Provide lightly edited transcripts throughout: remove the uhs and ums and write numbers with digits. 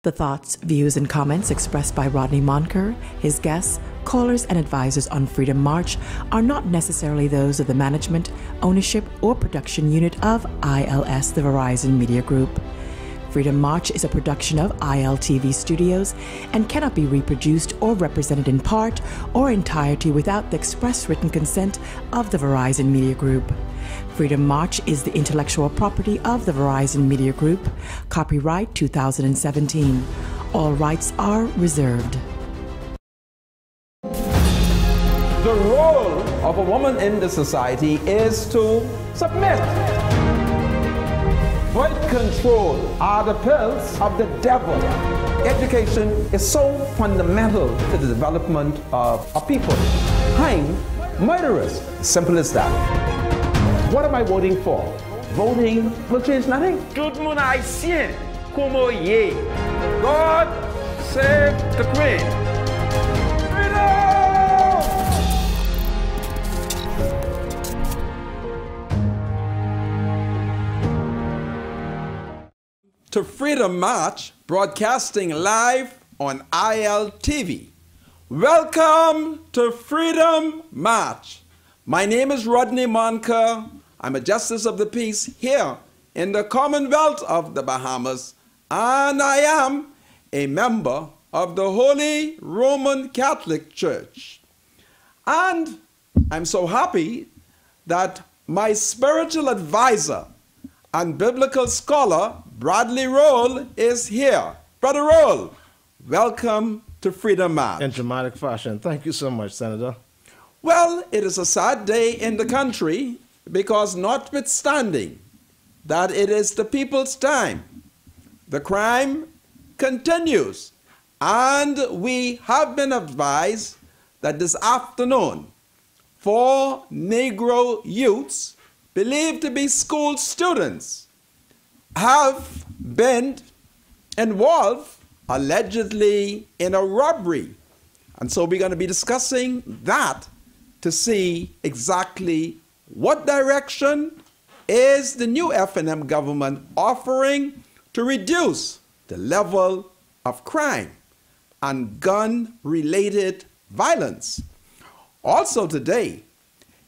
The thoughts, views, and comments expressed by Rodney Moncur, his guests, callers, and advisors on Freedom March are not necessarily those of the management, ownership, or production unit of ILS, the Verizon Media Group. Freedom March is a production of ILTV Studios and cannot be reproduced or represented in part or entirety without the express written consent of the Verizon Media Group. Freedom March is the intellectual property of the Verizon Media Group. Copyright 2017. All rights are reserved. The role of a woman in the society is to submit. Birth control are the pills of the devil. Education is so fundamental to the development of a people. Hang murderers. Simple as that. What am I voting for? Voting will change nothing. Tout le monde haïtien, como ye. God save the Queen. To Freedom March, broadcasting live on ILTV. Welcome to Freedom March. My name is Rodney Moncur. I'm a Justice of the Peace here in the Commonwealth of the Bahamas, and I am a member of the Holy Roman Catholic Church. And I'm so happy that my spiritual advisor and biblical scholar, Bradley Roll, is here. Brother Roll, welcome to Freedom March. In dramatic fashion. Thank you so much, Senator. Well, it is a sad day in the country because notwithstanding that it is the people's time, the crime continues. And we have been advised that this afternoon, 4 Negro youths believed to be school students have been involved allegedly in a robbery. And so we're going to be discussing that to see exactly what direction is the new FNM government offering to reduce the level of crime and gun-related violence. Also today,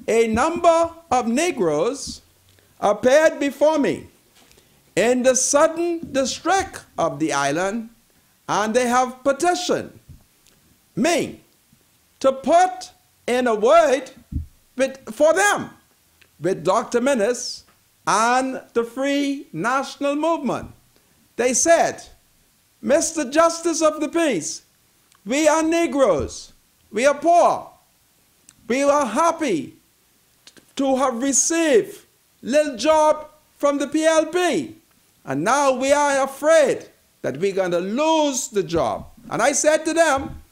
a number of Negroes appeared before me in the southern district of the island, and they have petitioned me to put in a word for them with Dr. Minnis and the Free National Movement. They said, Mr. Justice of the Peace, we are Negroes, we are poor, we are happy to have received little job from the PLP, and now we are afraid that we're going to lose the job. And I said to them,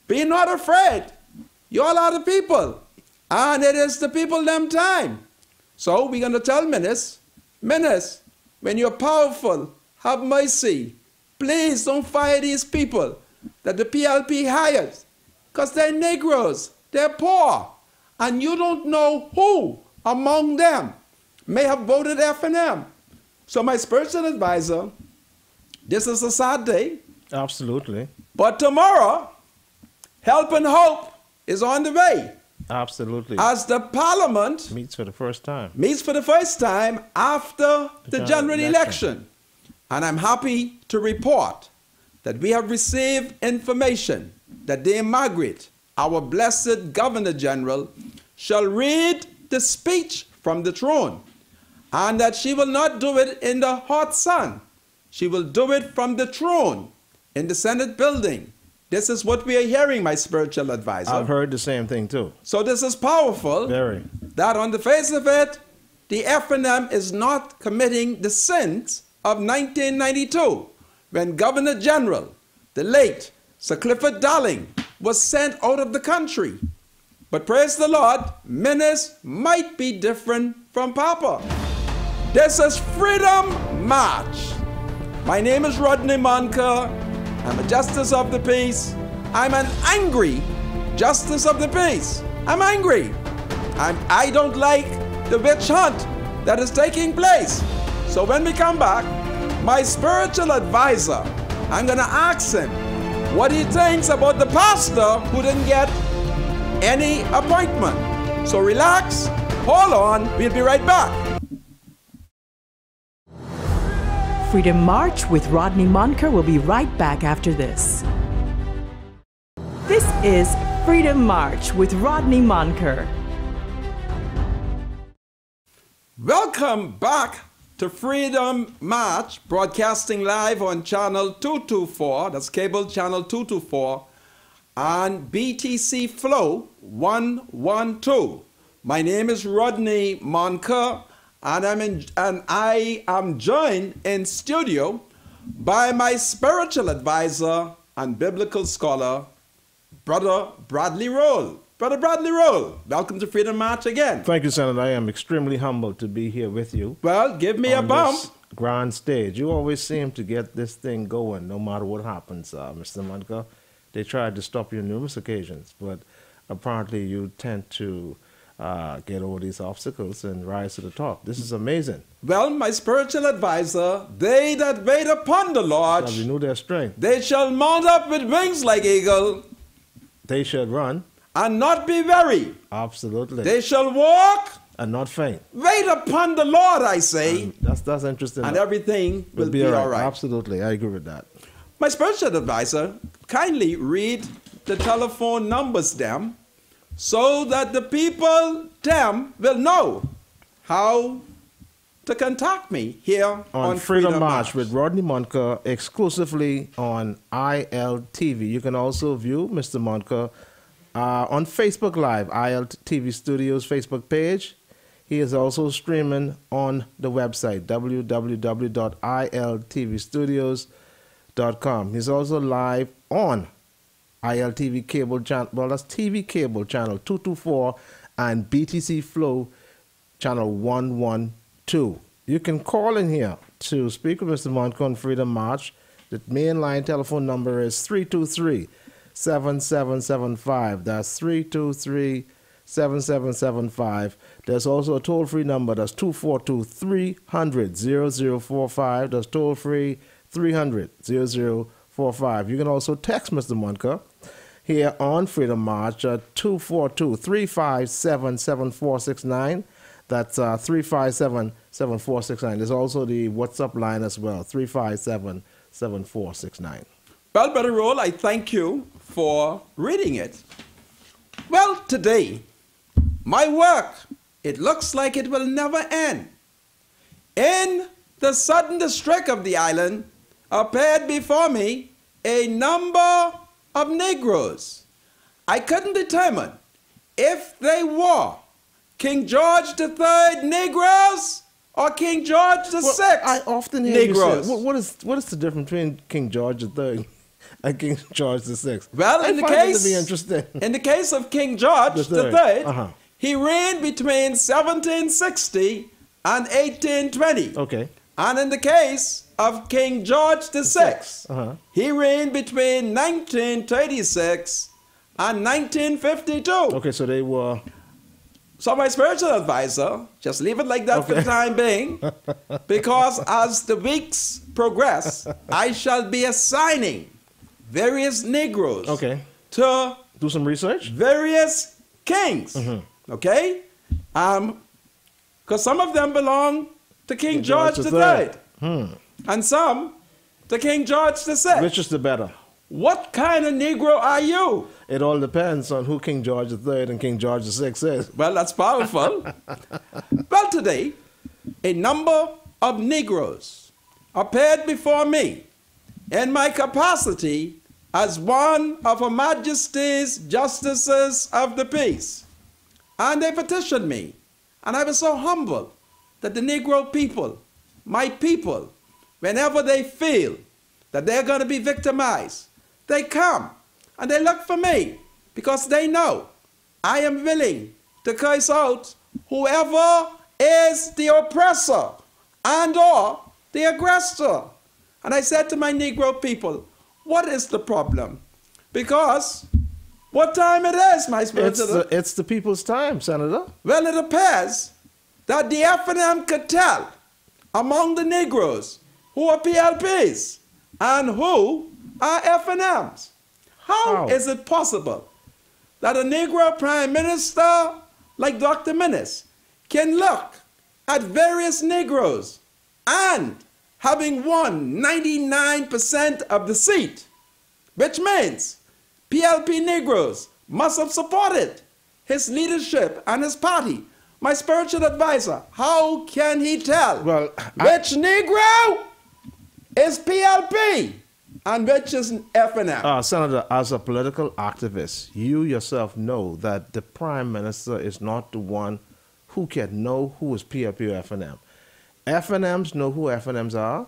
be not afraid. You all are the people, and it is the people them time. So we're going to tell Minnis, when you're powerful, have mercy. Please don't fire these people that the PLP hires, because they're Negroes, they're poor, and you don't know who among them may have voted FNM. So my spiritual advisor, this is a sad day. Absolutely. But tomorrow, help and hope is on the way. Absolutely. As the Parliament meets for the first time. Meets for the first time after the general election. And I'm happy to report that we have received information that Dame Margaret, our blessed Governor General, shall read the speech from the throne, and that she will not do it in the hot sun. She will do it from the throne in the Senate building. This is what we are hearing, my spiritual advisor. I've heard the same thing too. So this is powerful. Very. That on the face of it, the FNM is not committing the sins of 1992, when Governor General, the late Sir Clifford Darling, was sent out of the country. But praise the Lord, Minnis might be different from Papa. This is Freedom March. My name is Rodney Moncur. I'm a Justice of the Peace. I'm an angry Justice of the Peace. I'm angry. I don't like the witch hunt that is taking place. So when we come back, my spiritual advisor, I'm going to ask him what he thinks about the pastor who didn't get any appointment. So relax, hold on, we'll be right back. Freedom March with Rodney Moncur will be right back after this. This is Freedom March with Rodney Moncur. Welcome back to Freedom March, broadcasting live on channel 224, that's cable channel 224, and BTC Flow 112. My name is Rodney Moncur, and I am joined in studio by my spiritual advisor and biblical scholar, Brother Bradley Roll. Brother Bradley Roll, welcome to Freedom March again. Thank you, Senator. I am extremely humbled to be here with you. Well, give me a bump. This grand stage. You always seem to get this thing going no matter what happens, Mr. Moncur. They tried to stop you on numerous occasions, but apparently you tend to get over these obstacles and rise to the top. This is amazing. Well, my spiritual advisor, they that wait upon the Lord, shall renew their strength. They shall mount up with wings like eagle. They shall run. And not be weary. Absolutely. They shall walk. And not faint. Wait upon the Lord, I say. That's interesting. And everything will be all right. Absolutely. I agree with that. My spiritual advisor, kindly read the telephone numbers them so that the people them will know how to contact me here on Freedom March with Rodney Moncur, exclusively on ILTV. You can also view Mr. Moncur on Facebook Live, ILTV Studios Facebook page. He is also streaming on the website, www.iltvstudios.com. He's also live on ILTV cable channel, well, that's TV cable channel 224 and BTC Flow channel 112. You can call in here to speak with Mr. Moncur on Freedom March. The mainline telephone number is 323-7775. That's 323-7775. There's also a toll-free number. That's 242-300-0045. That's toll-free 300-0045. You can also text Mr. Moncur here on Freedom March at 242-357-7469. That's 357-7469. There's also the WhatsApp line as well, 357-7469. Well, Brother Roll, I thank you for reading it. Well, today, my work, it looks like it will never end. In the southern district of the island appeared before me a number of Negroes. I couldn't determine if they were King George III Negroes or King George VI I often hear Negroes. You say, what is the difference between King George III and King George VI? Well, in the case, to be interesting. In the case of King George III, he reigned between 1760 and 1820. Okay. And in the case of King George VI, he reigned between 1936 and 1952. Okay, so they were... So my spiritual advisor, just leave it like that for the time being, because as the weeks progress, I shall be assigning various Negroes to do some research, various kings, okay? Because some of them belong to King George III, and some to King George VI. Which is the better? What kind of Negro are you? It all depends on who King George III and King George VI is. Well, that's powerful. Well, today, a number of Negroes appeared before me in my capacity as one of Her Majesty's Justices of the Peace. And they petitioned me. And I was so humbled that the Negro people, my people, whenever they feel that they're going to be victimized, they come and they look for me because they know I am willing to curse out whoever is the oppressor and or the aggressor. And I said to my Negro people, what is the problem? Because what time it is, my spiritual... It's the people's time, Senator. Well, it appears that the FNM could tell among the Negroes who are PLPs and who are F&Ms? How is it possible that a Negro Prime Minister like Dr. Menace can look at various Negroes and having won 99% of the seat, which means PLP Negroes must have supported his leadership and his party. My spiritual advisor, how can he tell which Negro is PLP and which is F&M? Senator, as a political activist, you yourself know that the Prime Minister is not the one who can know who is PLP or F&M. F&Ms know who F&Ms are.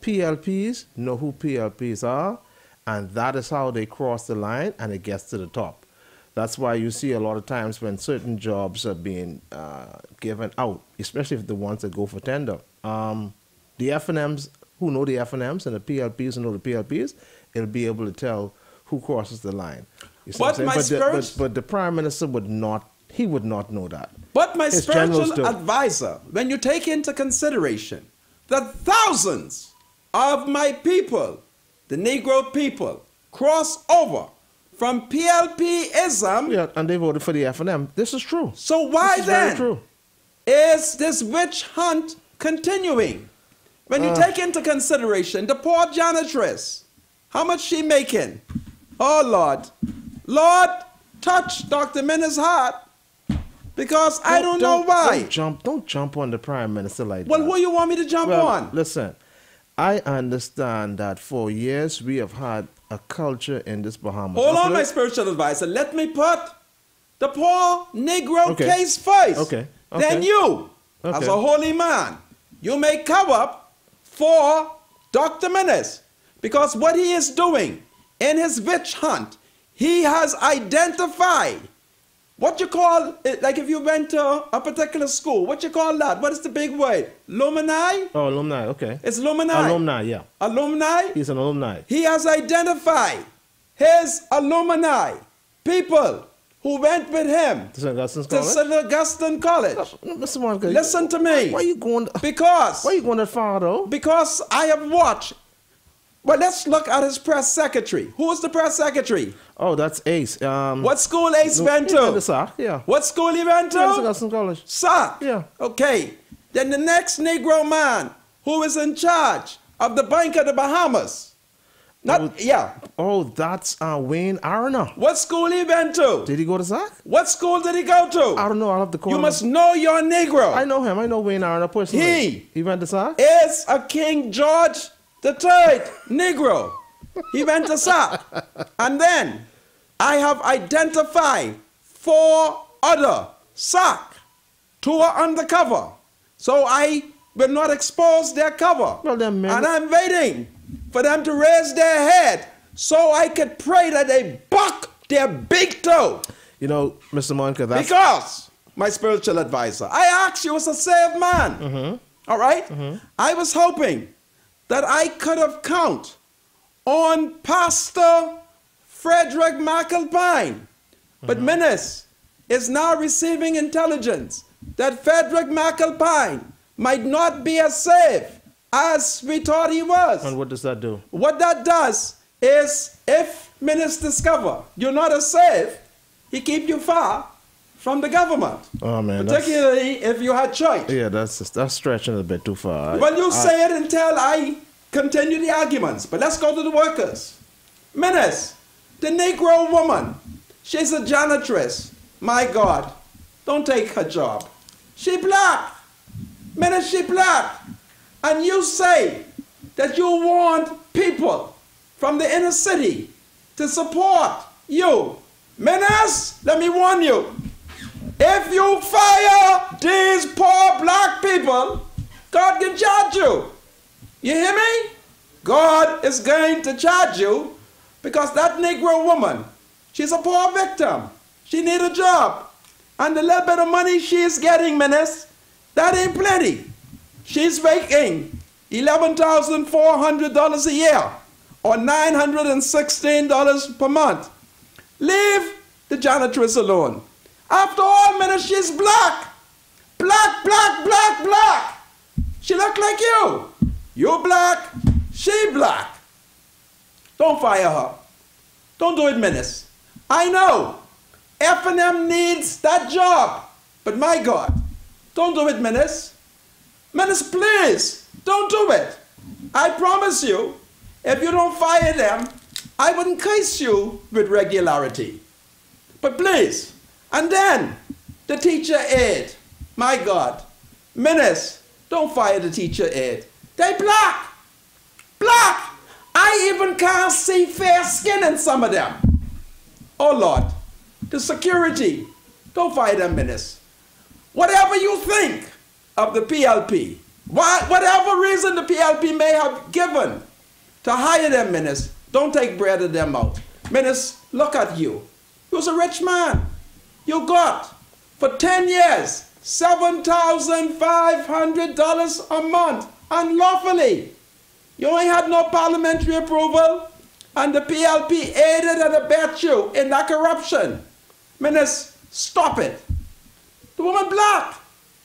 PLPs know who PLPs are. And that is how they cross the line and it gets to the top. That's why you see a lot of times when certain jobs are being given out, especially if the ones that go for tender. The F&Ms who know the F&Ms and the PLPs who know the PLPs, it'll be able to tell who crosses the line. You see what I'm saying? But the Prime Minister would not know that. But my spiritual advisor, when you take into consideration that thousands of my people, the Negro people, cross over from PLP-ism. Yeah, and they voted for the F&M. This is true. So why then is this witch hunt continuing? When you take into consideration the poor janitress, how much she making? Oh, Lord. Lord, touch Dr. Menace's heart. Because I don't know why. Don't jump on the Prime Minister like that. Well, who you want me to jump on? Listen, I understand that for years we have had a culture in this Bahamas. Hold on, my spiritual advisor. Let me put the poor Negro case first. Okay. Then you, as a holy man, you may cover for Dr. Menace. Because what he is doing in his witch hunt, he has identified what you call, like if you went to a particular school, what you call that? What is the big word? Alumni? Oh, alumni, okay. It's alumni. Alumni, yeah. Alumni? He's an alumni. He has identified his alumni, people who went with him to St. Augustine College. Mr. Moncur, listen to me. Why are you going? Because. Why are you going that far, though? Because I have watched. Well, let's look at his press secretary. Who is the press secretary? Oh, that's Ace. What school Ace went to? Yeah. What school he went to? St. Augustine College. SAC. Yeah. Okay. Then the next Negro man who is in charge of the Bank of the Bahamas. Oh, that's Wayne Arner. What school he went to? Did he go to SAC? What school did he go to? I don't know. I'll have to call him. You must know your Negro. I know him. I know Wayne Arner personally. He went to SAC? Is a King George III Negro. He went to SAC. And then I have identified 4 other SAC. 2 are undercover. So I will not expose their cover. Well, and I'm waiting for them to raise their head so I could pray that they buck their big toe. You know, Mr. Moncur, that's... Because, my spiritual advisor, I asked you as a saved man. All right? I was hoping that I could have count on Pastor Frederick McAlpine. But Menace is now receiving intelligence that Frederick McAlpine might not be as safe as we thought he was. And what does that do? What that does is, if Menace discover you're not as safe, he keep you far from the government. Oh, man. Particularly if you had choice. Yeah, that's stretching it a bit too far. Well, you say it until I continue the arguments. But let's go to the workers. Menace, the Negro woman, she's a janitress. My God, don't take her job. She black. Menace, she black. And you say that you want people from the inner city to support you. Menace, let me warn you. If you fire these poor black people, God can charge you. You hear me? God is going to charge you because that Negro woman, she's a poor victim. She need a job. And the little bit of money she is getting, Menace, that ain't plenty. She's making $11,400 a year or $916 per month. Leave the janitress alone. After all, Menace, she's black. Black, black, black, black. She look like you. You black, She black. Don't fire her. Don't do it, Menace. I know F&M needs that job, but my God, don't do it, Menace. Menace, please, don't do it. I promise you, if you don't fire them, I wouldn't case you with regularity. But please, and then the teacher aide, my God, Menace, don't fire the teacher aide. They black. Black. I even can't see fair skin in some of them. Oh Lord, the security, don't fire them, Menace. Whatever you think of the PLP, whatever reason the PLP may have given to hire them, Menace, don't take bread of them out. Menace, look at you. You're a rich man. You got, for 10 years, $7,500 a month, unlawfully. You ain't had no parliamentary approval, and the PLP aided and abetted you in that corruption. Menace, stop it. The woman black.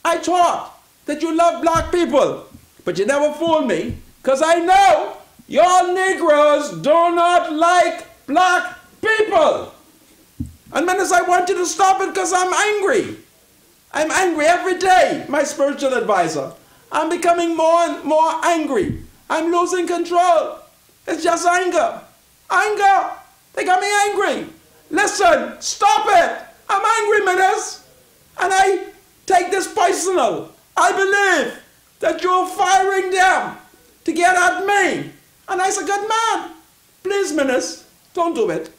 I thought that you love black people, but you never fooled me, because I know your Negroes do not like black people. And Menace, I want you to stop it because I'm angry. I'm angry every day, my spiritual advisor. I'm becoming more and more angry. I'm losing control. It's just anger. Anger. They got me angry. Listen, stop it. I'm angry, Menace. And I take this personal. I believe that you're firing them to get at me. And I's a good man. Please, Menace, don't do it.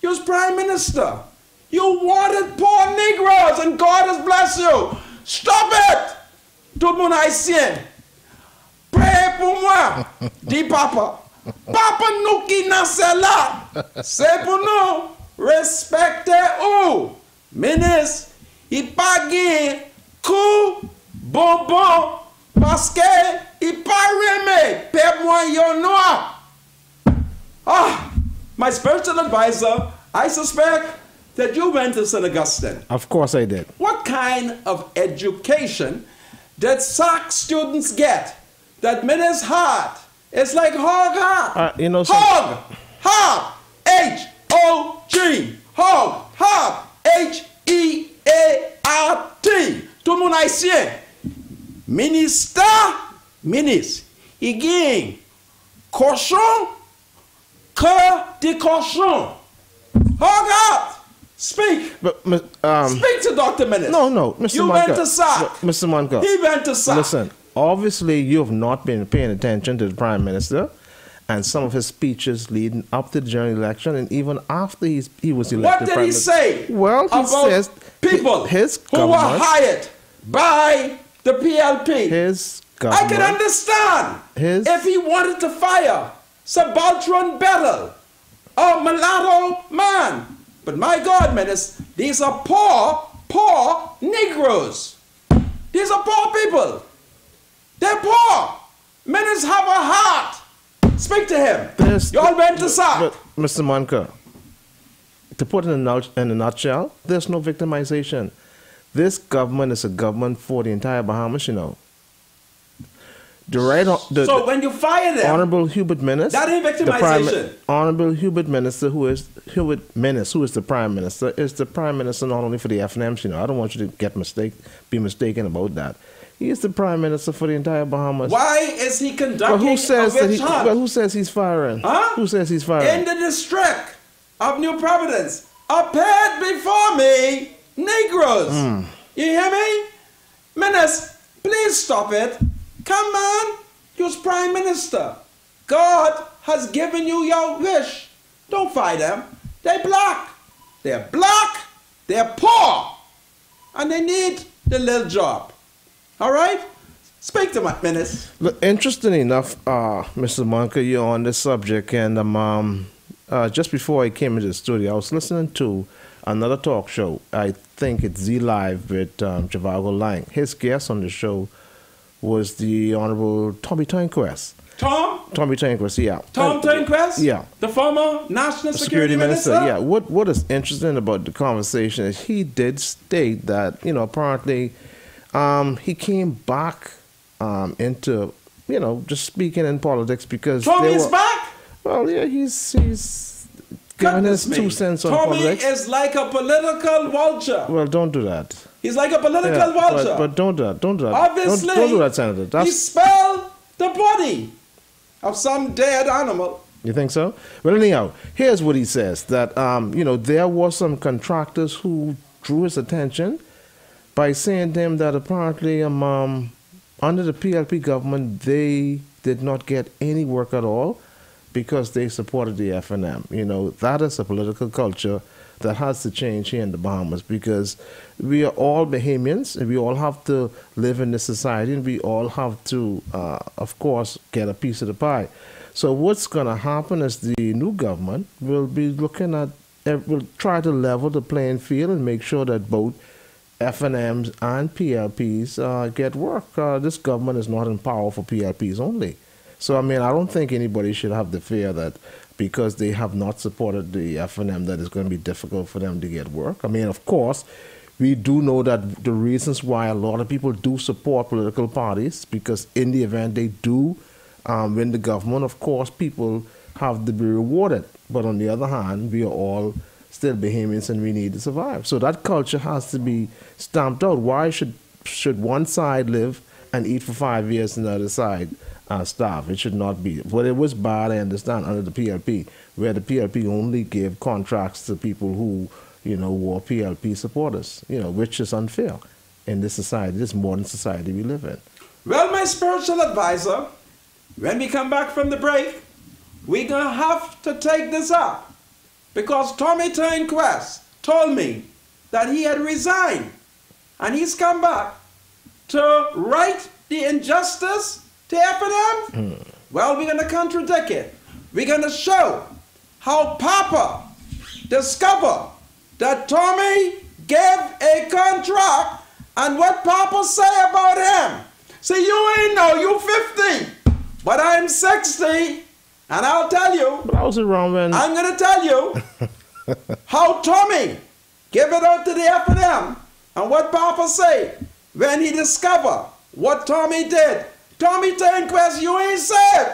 You're Prime Minister. You wanted poor Negroes, and God has blessed you. Stop it. Tout le monde haïtien. Pray pour moi, dit Papa. Papa nous qui naissons là, c'est pour nous respecter ou. Ministre, il pas gain coup bonbon parce que il pas remet père moi yon noir. Ah, my spiritual advisor, I suspect that you went to St. Augustine. Of course I did. What kind of education did SAC students get that Menace heart is like hog heart? You know, hog, heart, H-O-G, hog, heart, H-E-A-R-T. Tout le monde haïtien. Ministre, il gagne cochon, que des cochons. Hog heart. Speak. But, Speak to Dr. Menace. No, Mr. You Moncur. went to SAC. Mr. Moncur. He went to SAC. Listen, obviously you have not been paying attention to the Prime Minister and some of his speeches leading up to the general election and even after he was elected. What did he say? Well, he about says people his who were hired by the PLP. His I government. can understand if he wanted to fire subaltern battle or mulatto man. But my God, Menace, these are poor Negroes. These are poor people. They're poor. Menace have a heart. Speak to him. Y'all went to SAC. But, Mr. Moncur, to put it in a nutshell, there's no victimization. This government is a government for the entire Bahamas, you know. So when you fire them, Honorable Hubert Menace, that ain't victimization. Honorable Hubert Menace, who is the Prime Minister, is the Prime Minister not only for the FNMs, you know. I don't want you to be mistaken about that. He is the Prime Minister for the entire Bahamas. Why is he conducting who says a witch hunt? Who says he's firing? Huh? Who says he's firing? In the district of New Providence, appeared before me Negroes. You hear me? Menace, please stop it. Come on, you're Prime Minister. God has given you your wish. Don't fight them. They're black. They're black. They're poor. And they need the little job. All right? Speak to my Menace. Look, interesting enough, Mr. Moncur, you're on this subject, and just before I came into the studio, I was listening to another talk show. I think it's Z Live with Javago Lang. His guest on the show was the Honorable Tommy Turnquest. Tommy Turnquest, yeah. Tom Turnquest? Yeah. The former National Security Minister? Yeah. What is interesting about the conversation is he did state that, you know, apparently he came back into just speaking in politics because Tommy's back? Well, yeah, he's giving his 2 cents on politics. Tommy is like a political vulture. Well, don't do that. He's like a political vulture. But don't do that. Don't do that. Obviously, don't do that, Senator. He spelled the body of some dead animal. You think so? Well, anyhow, here's what he says, that, there were some contractors who drew his attention by saying to him that apparently under the PLP government, they did not get any work at all because they supported the FNM. That is a political culture that has to change here in the Bahamas because we are all Bahamians and we all have to live in this society and we all have to, of course, get a piece of the pie. So what's going to happen is the new government will be will try to level the playing field and make sure that both FNMs and PLPs get work. This government is not in power for PLPs only. So, I don't think anybody should have the fear that because they have not supported the FNM that it's going to be difficult for them to get work. Of course, we do know that the reasons why a lot of people do support political parties, because in the event they do win the government, of course, people have to be rewarded. But on the other hand, we are all still Bahamians and we need to survive. So that culture has to be stamped out. Why should one side live and eat for 5 years and the other side starve? It should not be. But it was bad, I understand, under the PLP, where the PLP only gave contracts to people who, were PLP supporters, which is unfair in this society, this modern society we live in. Well, my spiritual advisor, when we come back from the break, we're going to have to take this up. Because Tommy Turnquest told me that he had resigned and he's come back to right the injustice to FNM. Well, we're going to contradict it. We're going to show how Papa discovered that Tommy gave a contract and what Papa say about him. See, you ain't know, you 50, but I'm 60. And I'll tell you, but I was around when I'm going to tell you how Tommy gave it out to the FNM and what Papa say when he discovered what Tommy did. Tommy Turnquest, you ain't saved.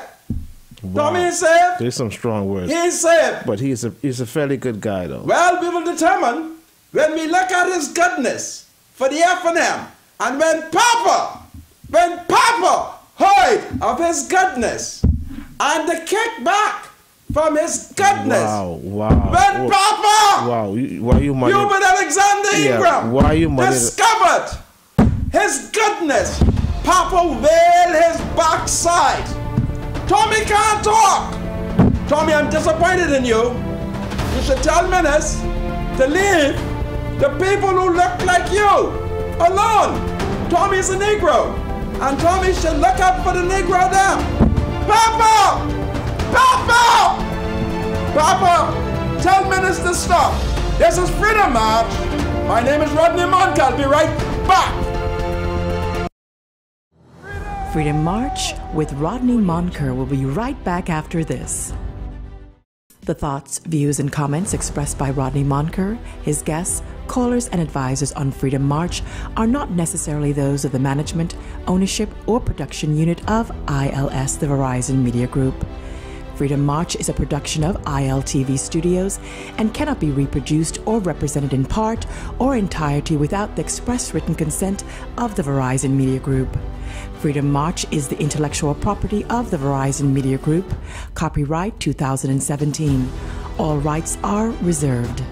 Wow. Tommy ain't saved. There's some strong words. He ain't saved. But he's a fairly good guy, though. Well, we will determine when we look at his goodness for the FNM and when Papa heard of his goodness and the kickback from his goodness. Wow. When Papa, why you money? Hubert Alexander Ingram, why you money? Discovered his goodness. Papa wailed his backside. Tommy can't talk. Tommy, I'm disappointed in you. You should tell Menace to leave the people who look like you alone. Tommy's a Negro, and Tommy should look up for the Negro there. Papa! Papa! Papa, tell Menace to stop. This is Freedom March. My name is Rodney Moncur. I'll be right back. Freedom March with Rodney Moncur will be right back after this. The thoughts, views, and comments expressed by Rodney Moncur, his guests, callers, and advisors on Freedom March are not necessarily those of the management, ownership, or production unit of ILS, the Verizon Media Group. Freedom March is a production of ILTV Studios and cannot be reproduced or represented in part or entirety without the express written consent of the Verizon Media Group. Freedom March is the intellectual property of the Verizon Media Group. Copyright 2017. All rights are reserved.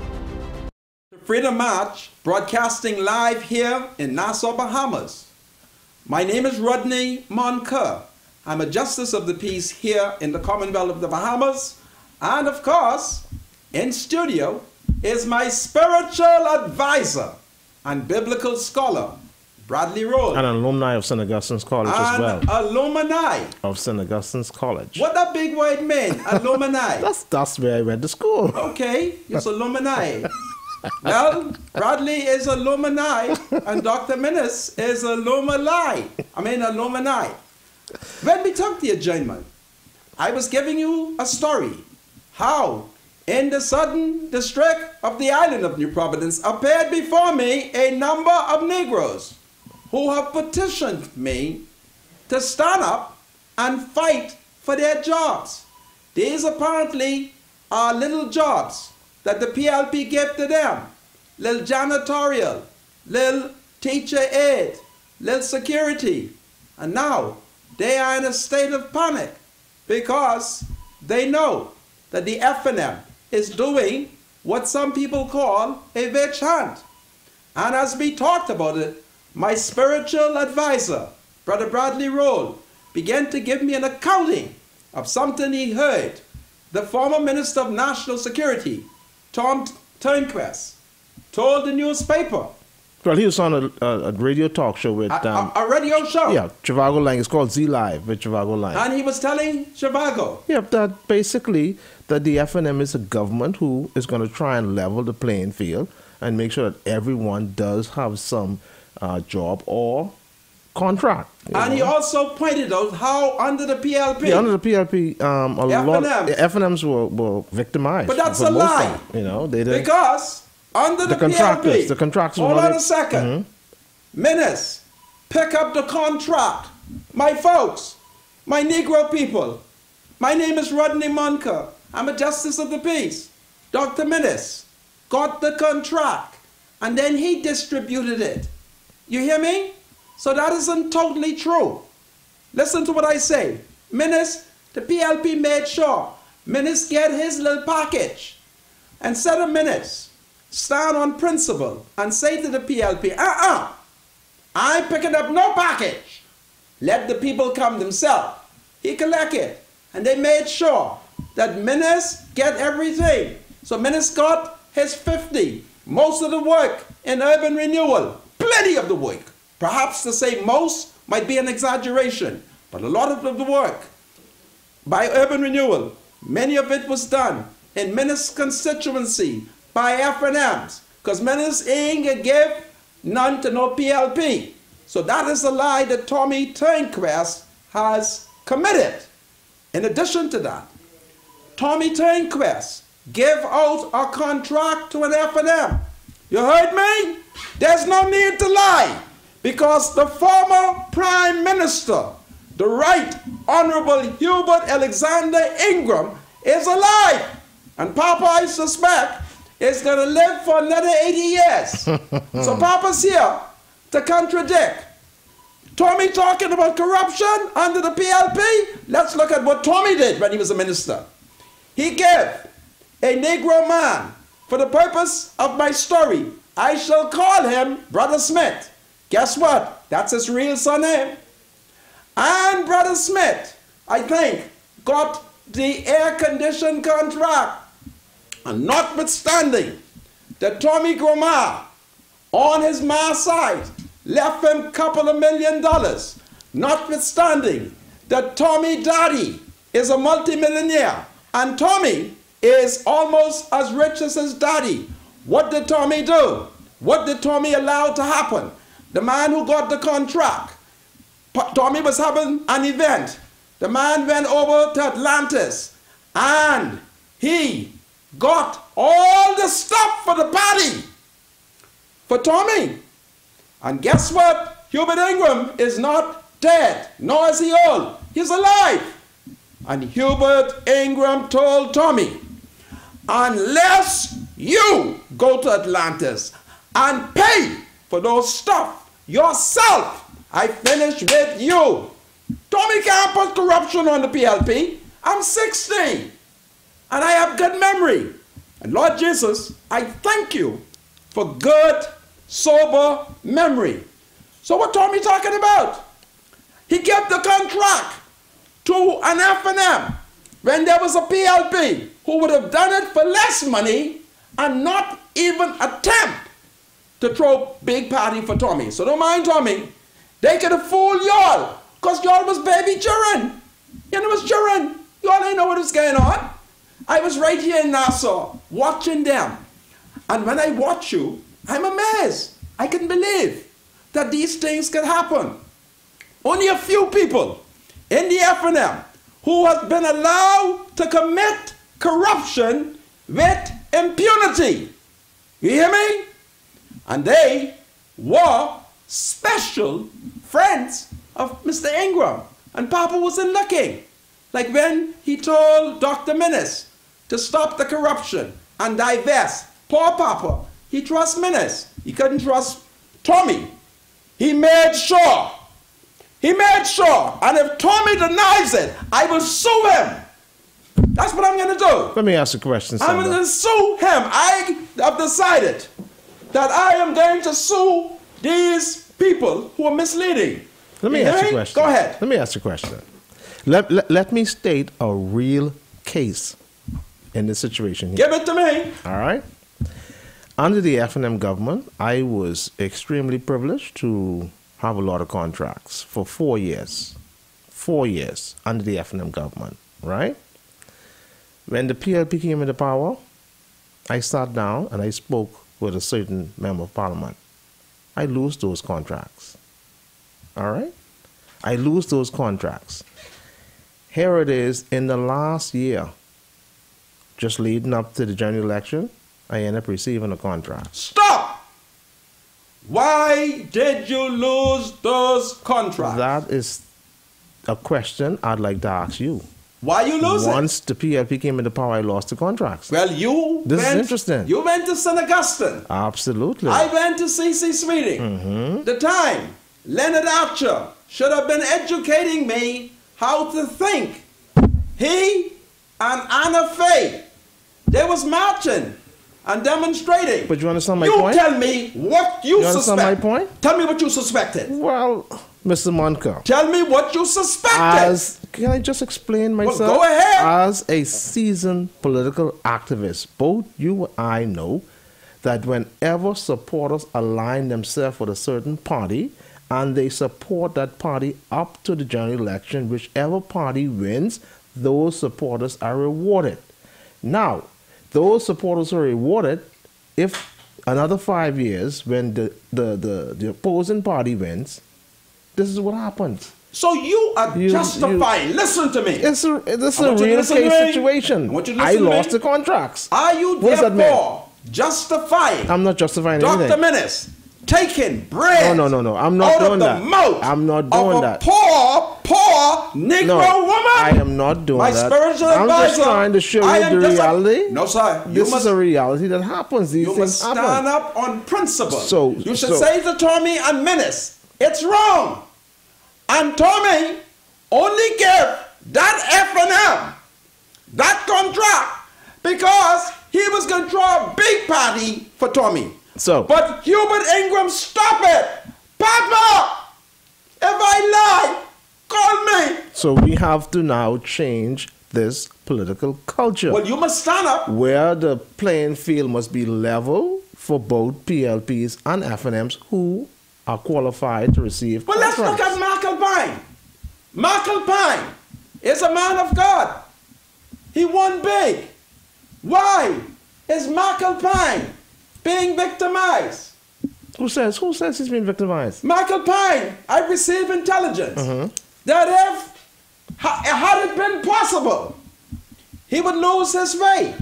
Freedom March, broadcasting live here in Nassau, Bahamas. My name is Rodney Moncur. I'm a Justice of the Peace here in the Commonwealth of the Bahamas. And of course, in studio is my spiritual advisor and biblical scholar, Bradley Rhodes. And an alumni of St. Augustine's College as well. Alumni. Of St. Augustine's College. What that big word mean, alumni? That's where I went to school. Okay, it's alumni. Well, Bradley is alumni and Dr. Minnis is alumni. When we took the adjournment, I was giving you a story how in the southern district of the island of New Providence appeared before me a number of Negroes who have petitioned me to stand up and fight for their jobs. These apparently are little jobs that the PLP gave to them. Little janitorial, little teacher aid, little security. And now they are in a state of panic because they know that the FNM is doing what some people call a witch hunt. And as we talked about it, my spiritual advisor, Brother Bradley Roll, began to give me an accounting of something he heard the former Minister of National Security, Tom Turnquest, told the newspaper. Well, he was on a radio talk show with... a radio show? Yeah, Trivago Line. It's called Z Live with Trivago Line. And he was telling Trivago? Yeah, that basically that the FNM is a government who is going to try and level the playing field and make sure that everyone does have some job or contract. And he also pointed out how under the PLP... Yeah, under the PLP, a lot of FNMs were victimized. But that's a lie. You know, they didn't... Because under the contractors, PLP... The contractors... Hold on a second. Minister, pick up the contract. My folks, my Negro people, my name is Rodney Moncur. I'm a Justice of the Peace. Dr. Minister got the contract, and then he distributed it. You hear me? So that isn't totally true. Listen to what I say. Minister, the PLP made sure Minister get his little package. And said a Minister stand on principle and say to the PLP, I ain't picking up no package. Let the people come themselves. He collect it. And they made sure that Minister get everything. So Minister got his 50. Most of the work in urban renewal. Plenty of the work. Perhaps to say most might be an exaggeration, but a lot of the work by urban renewal, many of it was done in Minister's constituency by FNMs, because Minister ain't give none to no PLP. So that is a lie that Tommy Turnquest has committed. In addition to that, Tommy Turnquest gave out a contract to an FNM. You heard me? There's no need to lie. Because the former Prime Minister, the Right Honorable Hubert Alexander Ingram, is alive. And Papa, I suspect, is going to live for another 80 years. So Papa's here to contradict. Tommy talking about corruption under the PLP? Let's look at what Tommy did when he was a minister. He gave a Negro man, for the purpose of my story, I shall call him Brother Smith. Guess what? That's his real surname. And Brother Smith, I think, got the air-conditioned contract. And notwithstanding that Tommy Gromar, on his ma side, left him a couple of $1 million, notwithstanding that Tommy Daddy is a multimillionaire, and Tommy is almost as rich as his daddy. What did Tommy do? What did Tommy allow to happen? The man who got the contract, Tommy was having an event. The man went over to Atlantis and he got all the stuff for the party for Tommy. And guess what? Hubert Ingram is not dead, nor is he old. He's alive. And Hubert Ingram told Tommy, unless you go to Atlantis and pay for those stuff yourself, I finish with you. Tommy can't put corruption on the PLP. I'm 60 and I have good memory. And Lord Jesus, I thank you for good, sober memory. So what Tommy talking about? He gave the contract to an FNM when there was a PLP who would have done it for less money and not even attempt to throw big party for Tommy. So don't mind Tommy. They could have fooled y'all because y'all was baby children. You know, it was children. Y'all ain't know what was going on. I was right here in Nassau watching them. And when I watch you, I'm amazed. I can believe that these things can happen. Only a few people in the FNM who have been allowed to commit corruption with impunity. You hear me? And they were special friends of Mr. Ingram. And Papa wasn't looking. Like when he told Dr. Minnis to stop the corruption and divest. Poor Papa, he trusts Minnis. He couldn't trust Tommy. He made sure. He made sure. And if Tommy denies it, I will sue him. That's what I'm going to do. Let me ask a question, I'm Senator. going to sue him. I have decided that I am going to sue these people who are misleading. Let me You ask hear you a me? question. Go ahead. Let me ask you a question. Let me state a real case in this situation here. Give it to me. All right? Under the F&M government, I was extremely privileged to have a lot of contracts for 4 years. 4 years under the F&M government, right? When the PLP came into power, I sat down and I spoke with a certain member of parliament. I lose those contracts. All right? I lose those contracts. Here it is in the last year, just leading up to the general election, I end up receiving a contract. Stop! Why did you lose those contracts? That is a question I'd like to ask you. Why you lose it? Once the PLP came into power, I lost the contracts. Well, you This is went, interesting. You went to St. Augustine. Absolutely. I went to C.C. Sweeting. The time, Leonard Archer should have been educating me how to think. He and Anna Faye, they was marching and demonstrating. But you understand my you point? tell me what you, You understand suspect. my point? Tell me what you suspected. Well, Mr. Moncur, Tell me what you suspected. can I just explain myself? go ahead. As a seasoned political activist, both you and I know that whenever supporters align themselves with a certain party and they support that party up to the general election, whichever party wins, those supporters are rewarded. Now, those supporters are rewarded if another 5 years, when the opposing party wins, this is what happens. So you are justifying. Listen to me. This is I a want you to real listen to case me. situation. I want you to I listen to lost me. the contracts. Are you What does that therefore justifying I'm not justifying Dr. anything. Minnis taking bread No. I'm not out doing of the that. mouth I'm not of doing a that. poor Negro No, woman? I am not doing My that. spiritual I'm advisor. just trying to show I you am the just a- reality. No, sir. You This must, is a reality that happens. These you things must stand happen. up on principle. So- you should so- say to Tommy and Minnis, it's wrong. And Tommy only gave that F&M, that contract, because he was going to throw a big party for Tommy. So- but Hubert Ingram, stop it. Papa, if I lie, call me. So we have to now change this political culture, Well, you must stand up. where the playing field must be level for both PLPs and F&Ms who are qualified to receive But let's look contracts. at Michael Pine. Michael Pine is a man of God. He won big. Why is Michael Pine being victimized? Who says he's been victimized? Michael Pine, I received intelligence that if had it been possible, he would lose his way.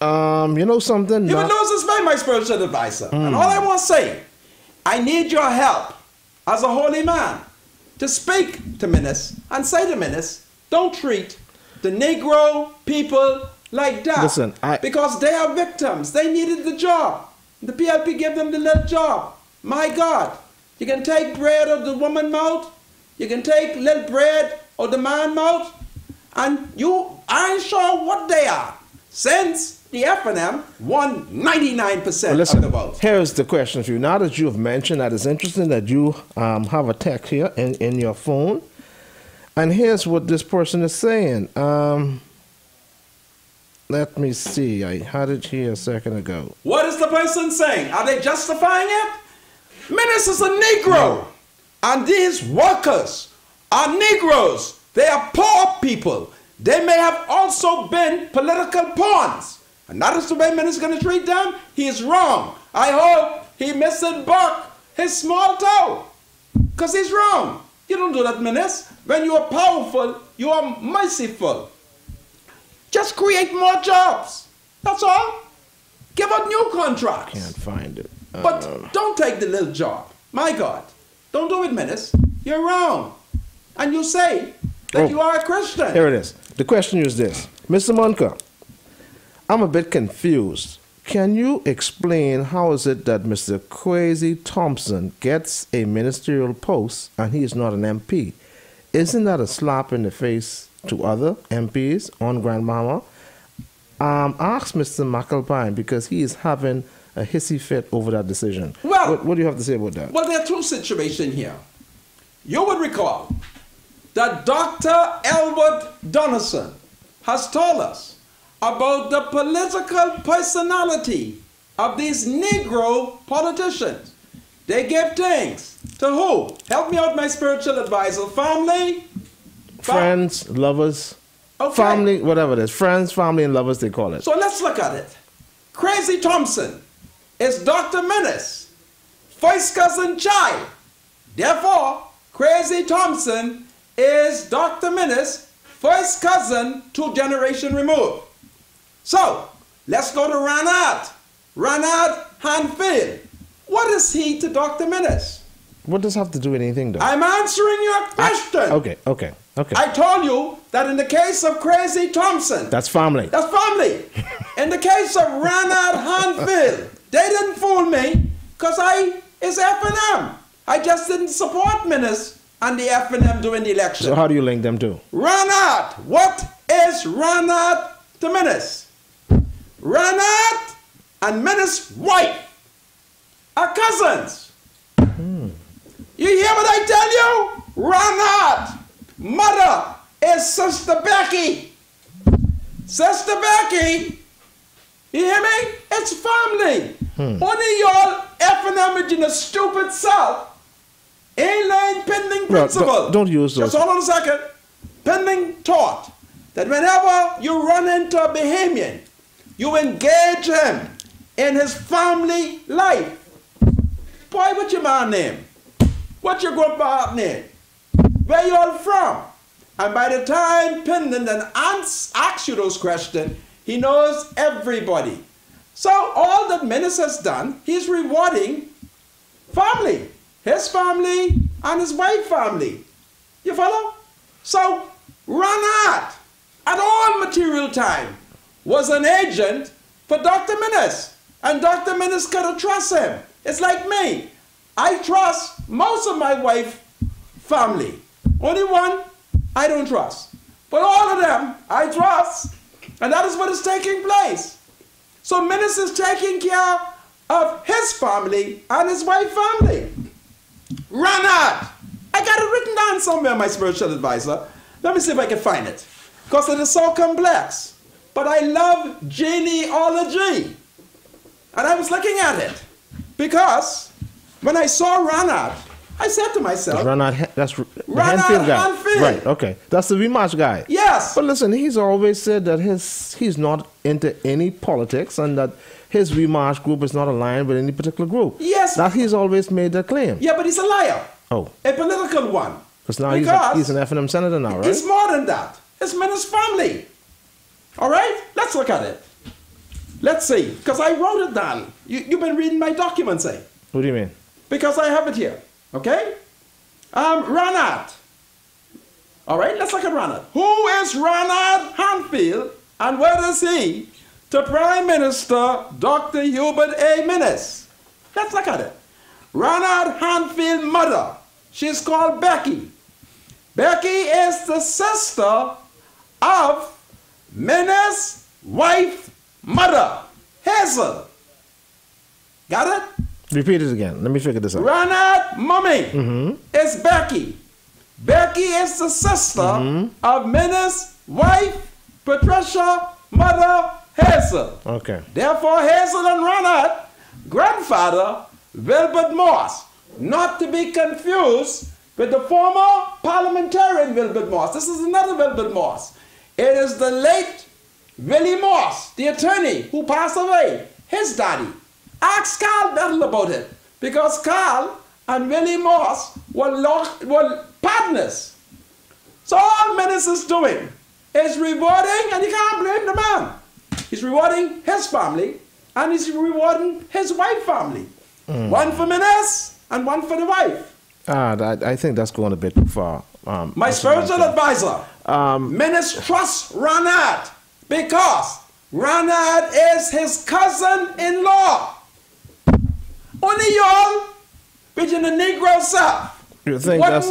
You know something? He would lose his way, my spiritual advisor. And all I want to say, I need your help as a holy man to speak to Minnis and say to Minnis, don't treat the Negro people like that. Listen, because they are victims. They needed the job. The PLP gave them the little job. My God, you can take bread out of the woman's mouth. You can take little bread out of the man's mouth. And you aren't sure what they are. Since the F&M won 99% Listen, of the vote. here's the question for you. Now that you have mentioned that, it's interesting that you have a text here in your phone. And here's what this person is saying. Let me see. I had it here a second ago. What is the person saying? Are they justifying it? Minnis is a Negro. And these workers are Negroes. They are poor people. They may have also been political pawns. And that is the way Minnis is going to treat them. He is wrong. I hope he misses Buck his small toe. Because he's wrong. You don't do that, Minnis. When you are powerful, you are merciful. Just create more jobs. That's all. Give out new contracts. Can't find it. But don't take the little job. My God. Don't do it, Minnis. You're wrong. and you say that you are a Christian. Here it is. The question is this. Mr. Moncur, I'm a bit confused. Can you explain how is it that Mr. Kwesi Thompson gets a ministerial post and he is not an MP? Isn't that a slap in the face to other MPs on Grand Bahama? Ask Mr. McAlpine because he is having a hissy fit over that decision. Well, what do you have to say about that? Well, there are two situations here. You would recall that Dr. Elwood Donaldson has told us about the political personality of these Negro politicians. They give things to who? Help me out, my spiritual advisor. Family? Friends, lovers, okay. Family, whatever it is. Friends, family, and lovers, they call it. So let's look at it. Kwesi Thompson is Dr. Menace, first cousin child. Therefore, Kwesi Thompson is Dr. Menace, first cousin 2 generations removed. So, let's go to Ranad Hanfield. What is he to Dr. Menace? What does that have to do with anything, though? I'm answering your question. Okay. I told you that in the case of Kwesi Thompson, That's family. that's family. In the case of Ranad Hanfield, they didn't fool me because it's F&M. I just didn't support Menace and the F&M during the election. So how do you link them to? Ranad. What is Ranad to Menace? Ranad and Menace's wife are cousins. You hear what I tell you? Ranad, mother is Sister Becky. Sister Becky, you hear me? It's family. Only y'all F&M in the stupid self ain't learned pending principle. Don't use those. Just hold on a second. Pending taught that whenever you run into a Bahamian, you engage him in his family life. Boy, what's your man name? What's your grandpa name? Where you all from? And by the time Pending then asks you those questions, he knows everybody. So all that Menace has done, he's rewarding family. His family and his wife's family. You follow? So Ranad, at all material time, was an agent for Dr. Menace. And Dr. Menace could trust him. It's like me. I trust most of my wife's family. Only one I don't trust. But all of them I trust. And that is what is taking place. So Menace is taking care of his family and his wife's family. Ranad. I got it written down somewhere, my spiritual advisor. Let me see if I can find it. Because it is so complex. But I love genealogy. And I was looking at it. Because when I saw Ranad, I said to myself, That's the Ranad Hanfield guy. Hanfield. Right, okay. That's the rematch guy. Yes. But listen, he's always said that he's not into any politics and that his rematch group is not aligned with any particular group. Yes. That he's always made that claim. Yeah, but he's a liar. Oh. A political one. Because now he's an F&M senator now, right? It's more than that. It's Menace's family. All right? Let's look at it. Let's see. Because I wrote it down. You've been reading my documents, eh? What do you mean? Because I have it here. Okay? Ranad. All right, let's look at Ranad. Who is Ranad Hanfield and what is he to Prime Minister Dr. Hubert A. Menace? Let's look at it. Ranad Hanfield's mother, she's called Becky. Becky is the sister of Menace's wife, mother, Hazel. Got it? Repeat it again. Let me figure this out. Ranad mommy is Becky. Becky is the sister of Menace's wife, Patricia, mother, Hazel. Okay. Therefore, Hazel and Ranad, grandfather, Wilbert Morse. Not to be confused with the former parliamentarian Wilbert Morse. This is another Wilbert Morse. It is the late Willie Morse, the attorney who passed away, his daddy. Ask Carl Battle about it, because Carl and Willie Morse were partners. So all Menace is doing is rewarding, and you can't blame the man. He's rewarding his family, and he's rewarding his wife's family. One for Menace, and one for the wife. I think that's going a bit too far. My spiritual advisor, Minister Trust Ranad, because Ranad is his cousin-in-law. Only y'all, between the Negro South. You think that's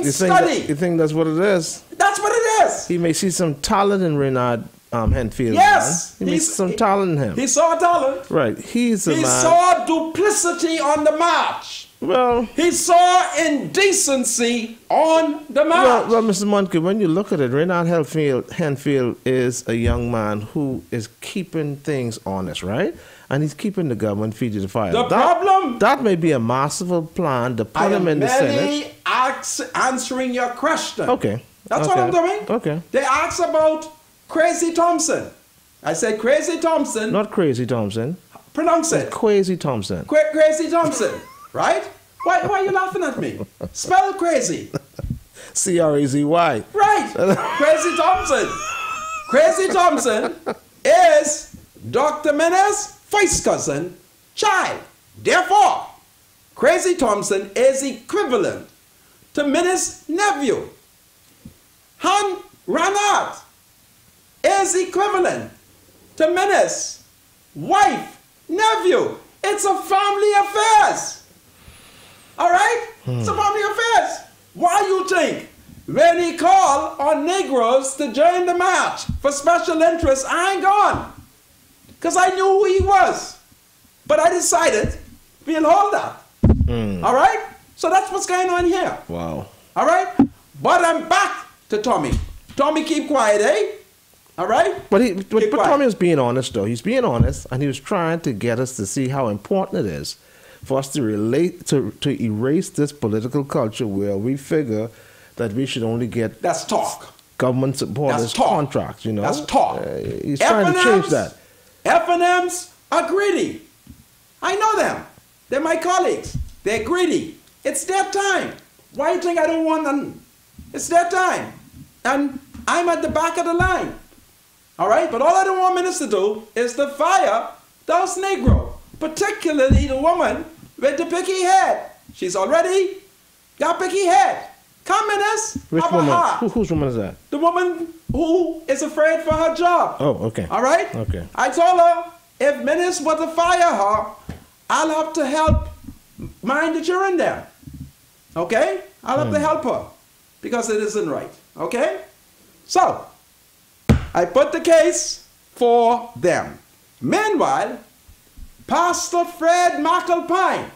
what it is? That's what it is. He may see some talent in Renard Henfield. Yes. Man. He may see some talent in him. He saw talent. Right. He saw duplicity on the march. Well, he saw indecency on the march. Well, Mr. Moncur, when you look at it, Renard Henfield is a young man who is keeping things honest, right? And he's keeping the government feet to the fire. That may be a masterful plan to put him in the Senate. Answering your question. Okay. That's what I'm doing. Okay. They asked about Crazy Thompson. I said Crazy Thompson. Not Crazy Thompson. Pronounce it. Crazy Thompson. Crazy Thompson. Right? Why are you laughing at me? Spell crazy. Crazy. Right. Crazy Thompson. Crazy Thompson is Dr. Menace's first cousin child. Therefore, Crazy Thompson is equivalent to Menace's nephew. Han Ranat is equivalent to Menace's wife, nephew. It's a family affairs. All right? It's a family affairs. Why you think when he called on Negroes to join the march for special interests, I ain't gone? Because I knew who he was. But I decided we'll hold that. All right? So that's what's going on here. Wow. All right? But I'm back to Tommy. Tommy, keep quiet, eh? All right? But Tommy was being honest, though. He's being honest, and he was trying to get us to see how important it is for us to erase this political culture where we figure that we should only get that's talk. Government supporters contracts, you know. That's talk. He's trying to change that. F&Ms are greedy. I know them. They're my colleagues. They're greedy. It's their time. Why do you think I don't want them? It's their time. And I'm at the back of the line. All right? But all I don't want ministers to do is to fire those Negro, particularly the woman with the picky head. She's already got picky head. Come, minister. Which woman? Whose woman is that? The woman who is afraid for her job. Oh, okay. All right? Okay. I told her if ministers were to fire her, I'll have to help mind the children there. Okay? I'll have to help her because it isn't right. Okay? So, I put the case for them. Meanwhile, Pastor Fred McAlpine,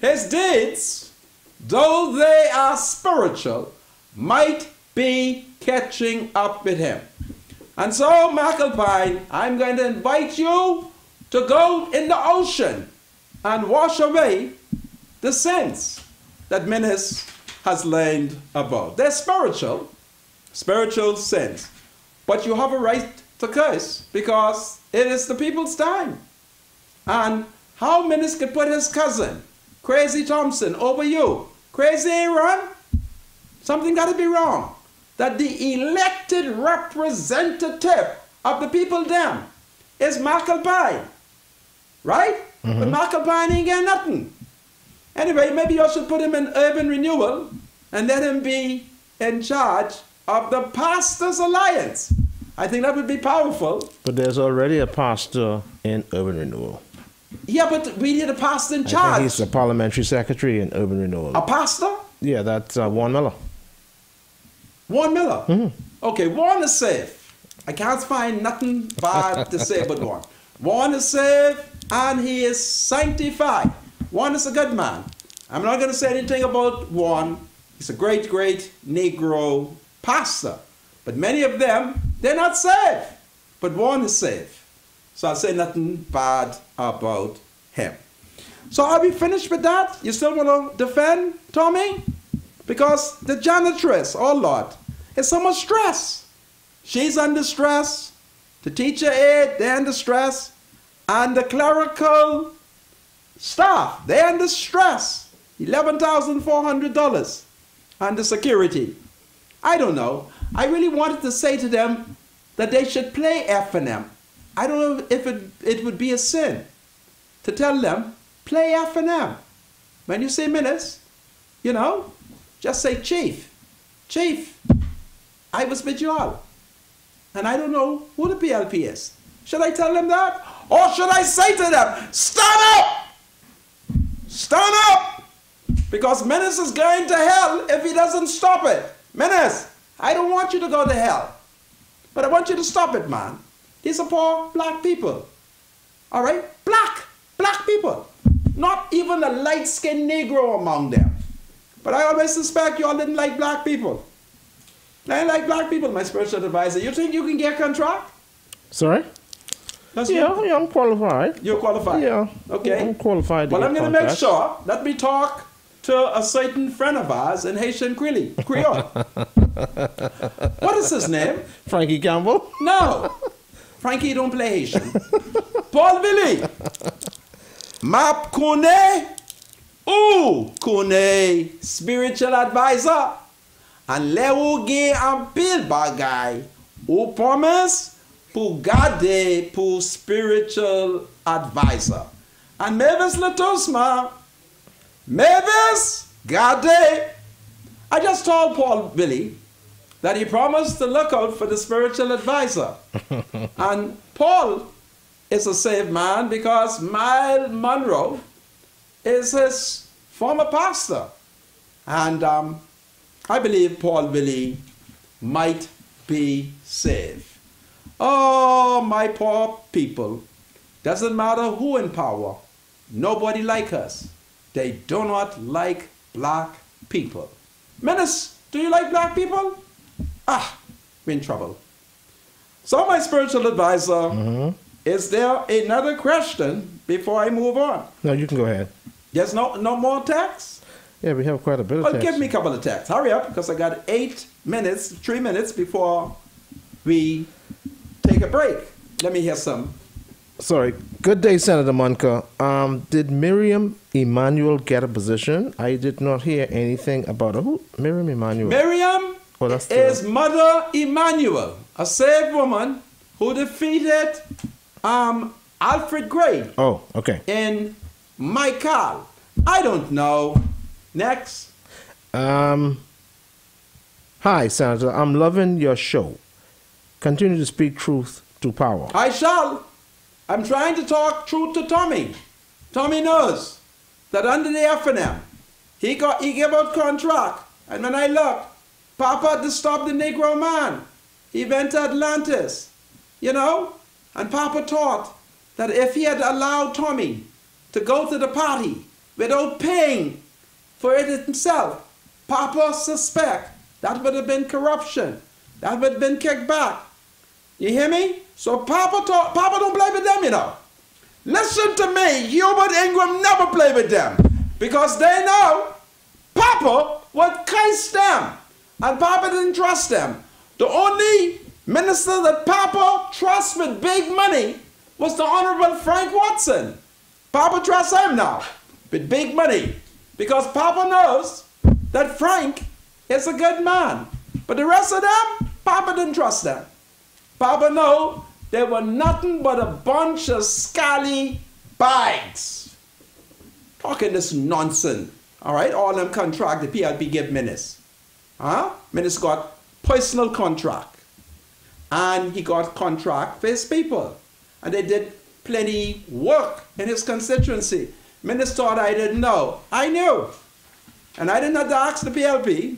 his deeds, though they are spiritual, might be catching up with him. And so, McAlpine, I'm going to invite you to go in the ocean and wash away the sins that Menace has learned about. They're spiritual sins. But you have a right to curse because it is the people's time. And how Menace could put his cousin, Crazy Thompson, over you? Crazy ain't run? Something got to be wrong. That the elected representative of the people them is McAlpine. Right? But McAlpine ain't getting nothing. Anyway, maybe you should put him in urban renewal and let him be in charge of the Pastors Alliance. I think that would be powerful. But there's already a pastor in urban renewal. Yeah, but we need a pastor in charge. I think he's the parliamentary secretary in urban renewal. A pastor? Yeah, that's Warren Miller. Warren Miller? Okay, Warren is safe. I can't find nothing bad to say about Warren. Warren is safe and he is sanctified. Warren is a good man. I'm not going to say anything about Warren. He's a great, great Negro pastor. But many of them, they're not safe. But Warren is safe. So I'll say nothing bad about him. So are we finished with that? You still want to defend Tommy? Because the janitress, oh Lord, it's so much stress. She's under stress. The teacher aide, they're under stress. And the clerical staff, they're under stress. $11,400 under security. I don't know. I really wanted to say to them that they should play F&M. I don't know if it would be a sin to tell them, play F&M. When you say minutes, you know, just say chief. Chief, I was with you all. And I don't know who the PLP is. Should I tell them that? Or should I say to them, stand up! Stand up! Because Menace is going to hell if he doesn't stop it. Menace, I don't want you to go to hell. But I want you to stop it, man. These are poor black people. All right? Black people. Not even a light-skinned Negro among them. But I always suspect you all didn't like black people. I didn't like black people, my spiritual advisor. You think you can get a contract? Sorry? Yeah, I'm qualified. You're qualified? Yeah. Okay. I'm qualified. Well, I'm going to make sure that we talk to a certain friend of ours in Haitian Creole. What is his name? Frankie Campbell? No. Frankie don't play Haitian. Paul Billy. Map Kone. Ou Kone. Spiritual advisor. And le ou gen an pil bagay. Ou promise pour garder pour spiritual advisor. And Mavis Latosma. Mavis, garde. I just told Paul Billy that he promised to look out for the spiritual advisor. And Paul is a saved man because Miles Monroe is his former pastor. And I believe Paul Billy might be saved. Oh, my poor people. Doesn't matter who in power. Nobody like us. They do not like black people. Menace, do you like black people? Ah, we're in trouble. So my spiritual advisor, is there another question before I move on? No, you can go ahead. There's no more texts? Yeah, we have quite a bit of Well, text. give me a couple of texts. Hurry up, because I got 3 minutes before we take a break. Let me hear some. Sorry. Good day, Senator Moncur. Did Miriam Emanuel get a position? I did not hear anything about her. Who? Miriam Emanuel. Miriam is Mother Emanuel, a saved woman who defeated Alfred Gray. Oh, okay. In Michael. I don't know. Next. Hi, Senator. I'm loving your show. Continue to speak truth to power. I shall. I'm trying to talk truth to Tommy. Tommy knows that under the F&M, he gave out contract. And when I look, Papa disturbed the Negro man. He went to Atlantis, you know? And Papa thought that if he had allowed Tommy to go to the party without paying for it himself, Papa suspect that would have been corruption. That would have been kickback. You hear me? So Papa don't play with them, you know. Listen to me. Hubert Ingram never played with them. Because they know Papa would curse them. And Papa didn't trust them. The only minister that Papa trusts with big money was the Honorable Frank Watson. Papa trusts him now with big money. Because Papa knows that Frank is a good man. But the rest of them, Papa didn't trust them. Papa know they were nothing but a bunch of scally bags. Talking this nonsense. All right, all them contract the PLP give Menace. Menace got personal contract. And he got contract for his people. And they did plenty work in his constituency. Menace thought I didn't know. I knew. And I didn't have to ask the PLP.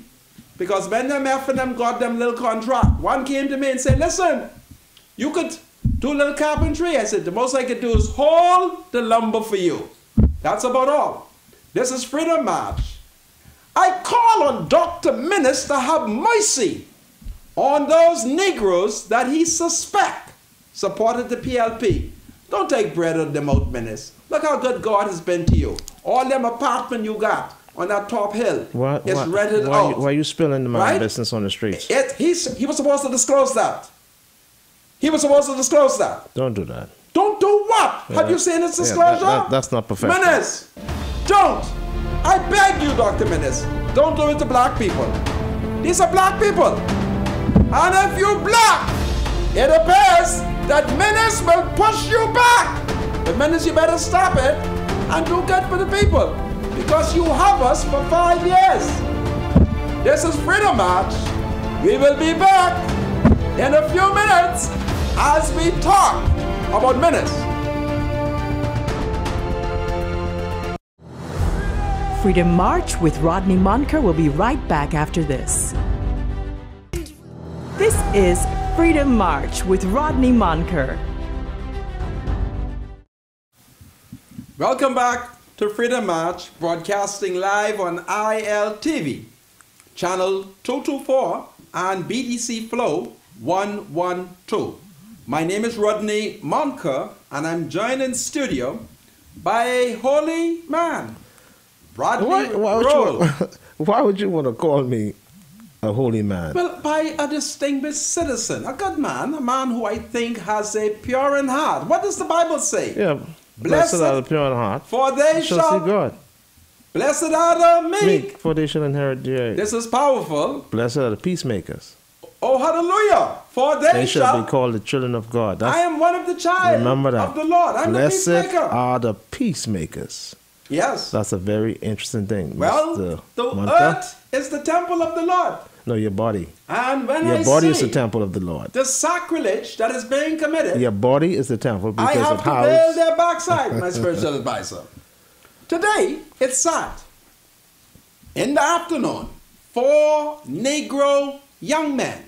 Because when them F and them got them little contract, one came to me and said, listen, you could do a little carpentry. I said, the most I could do is hold the lumber for you. That's about all. This is Freedom March. I call on Dr. Menace to have mercy on those Negroes that he suspect supported the PLP. Don't take bread out of them out, Menace. Look how good God has been to you. All them apartment you got on that top hill is rented out. Why are you spilling my business on the streets? He was supposed to disclose that. He was supposed to disclose that. Don't do that. Don't do what? Have you seen his disclosure? That's not professional. Menace, don't. I beg you, Dr. Menace, don't do it to black people. These are black people. And if you're black, it appears that Menace will push you back. But Menace, you better stop it and do good for the people. Because you have us for 5 years. This is Freedom March. We will be back in a few minutes as we talk about minutes. Freedom March with Rodney Moncur will be right back after this. This is Freedom March with Rodney Moncur. Welcome back to Freedom March, broadcasting live on ILTV, channel 224 and BDC Flow 112. My name is Rodney Moncur, and I'm joined in studio by a holy man, Rodney. Why would you want to call me a holy man? Well, by a distinguished citizen, a good man, a man who I think has a pure in heart. What does the Bible say? Yeah, blessed are the pure in heart, for they shall see God. Blessed are the meek, for they shall inherit the earth. This is powerful. Blessed are the peacemakers. Oh, hallelujah. For they shall be called the children of God. I am one of the child of the Lord. I'm blessed the peacemaker. are the peacemakers. Yes. That's a very interesting thing. Well, the earth is the temple of the Lord. No, your body. And when your body is the temple of the Lord. The sacrilege that is being committed. Your body is the temple because I have of to how bail their backside, my spiritual advisor. Today, it's sad. In the afternoon, 4 Negro young men,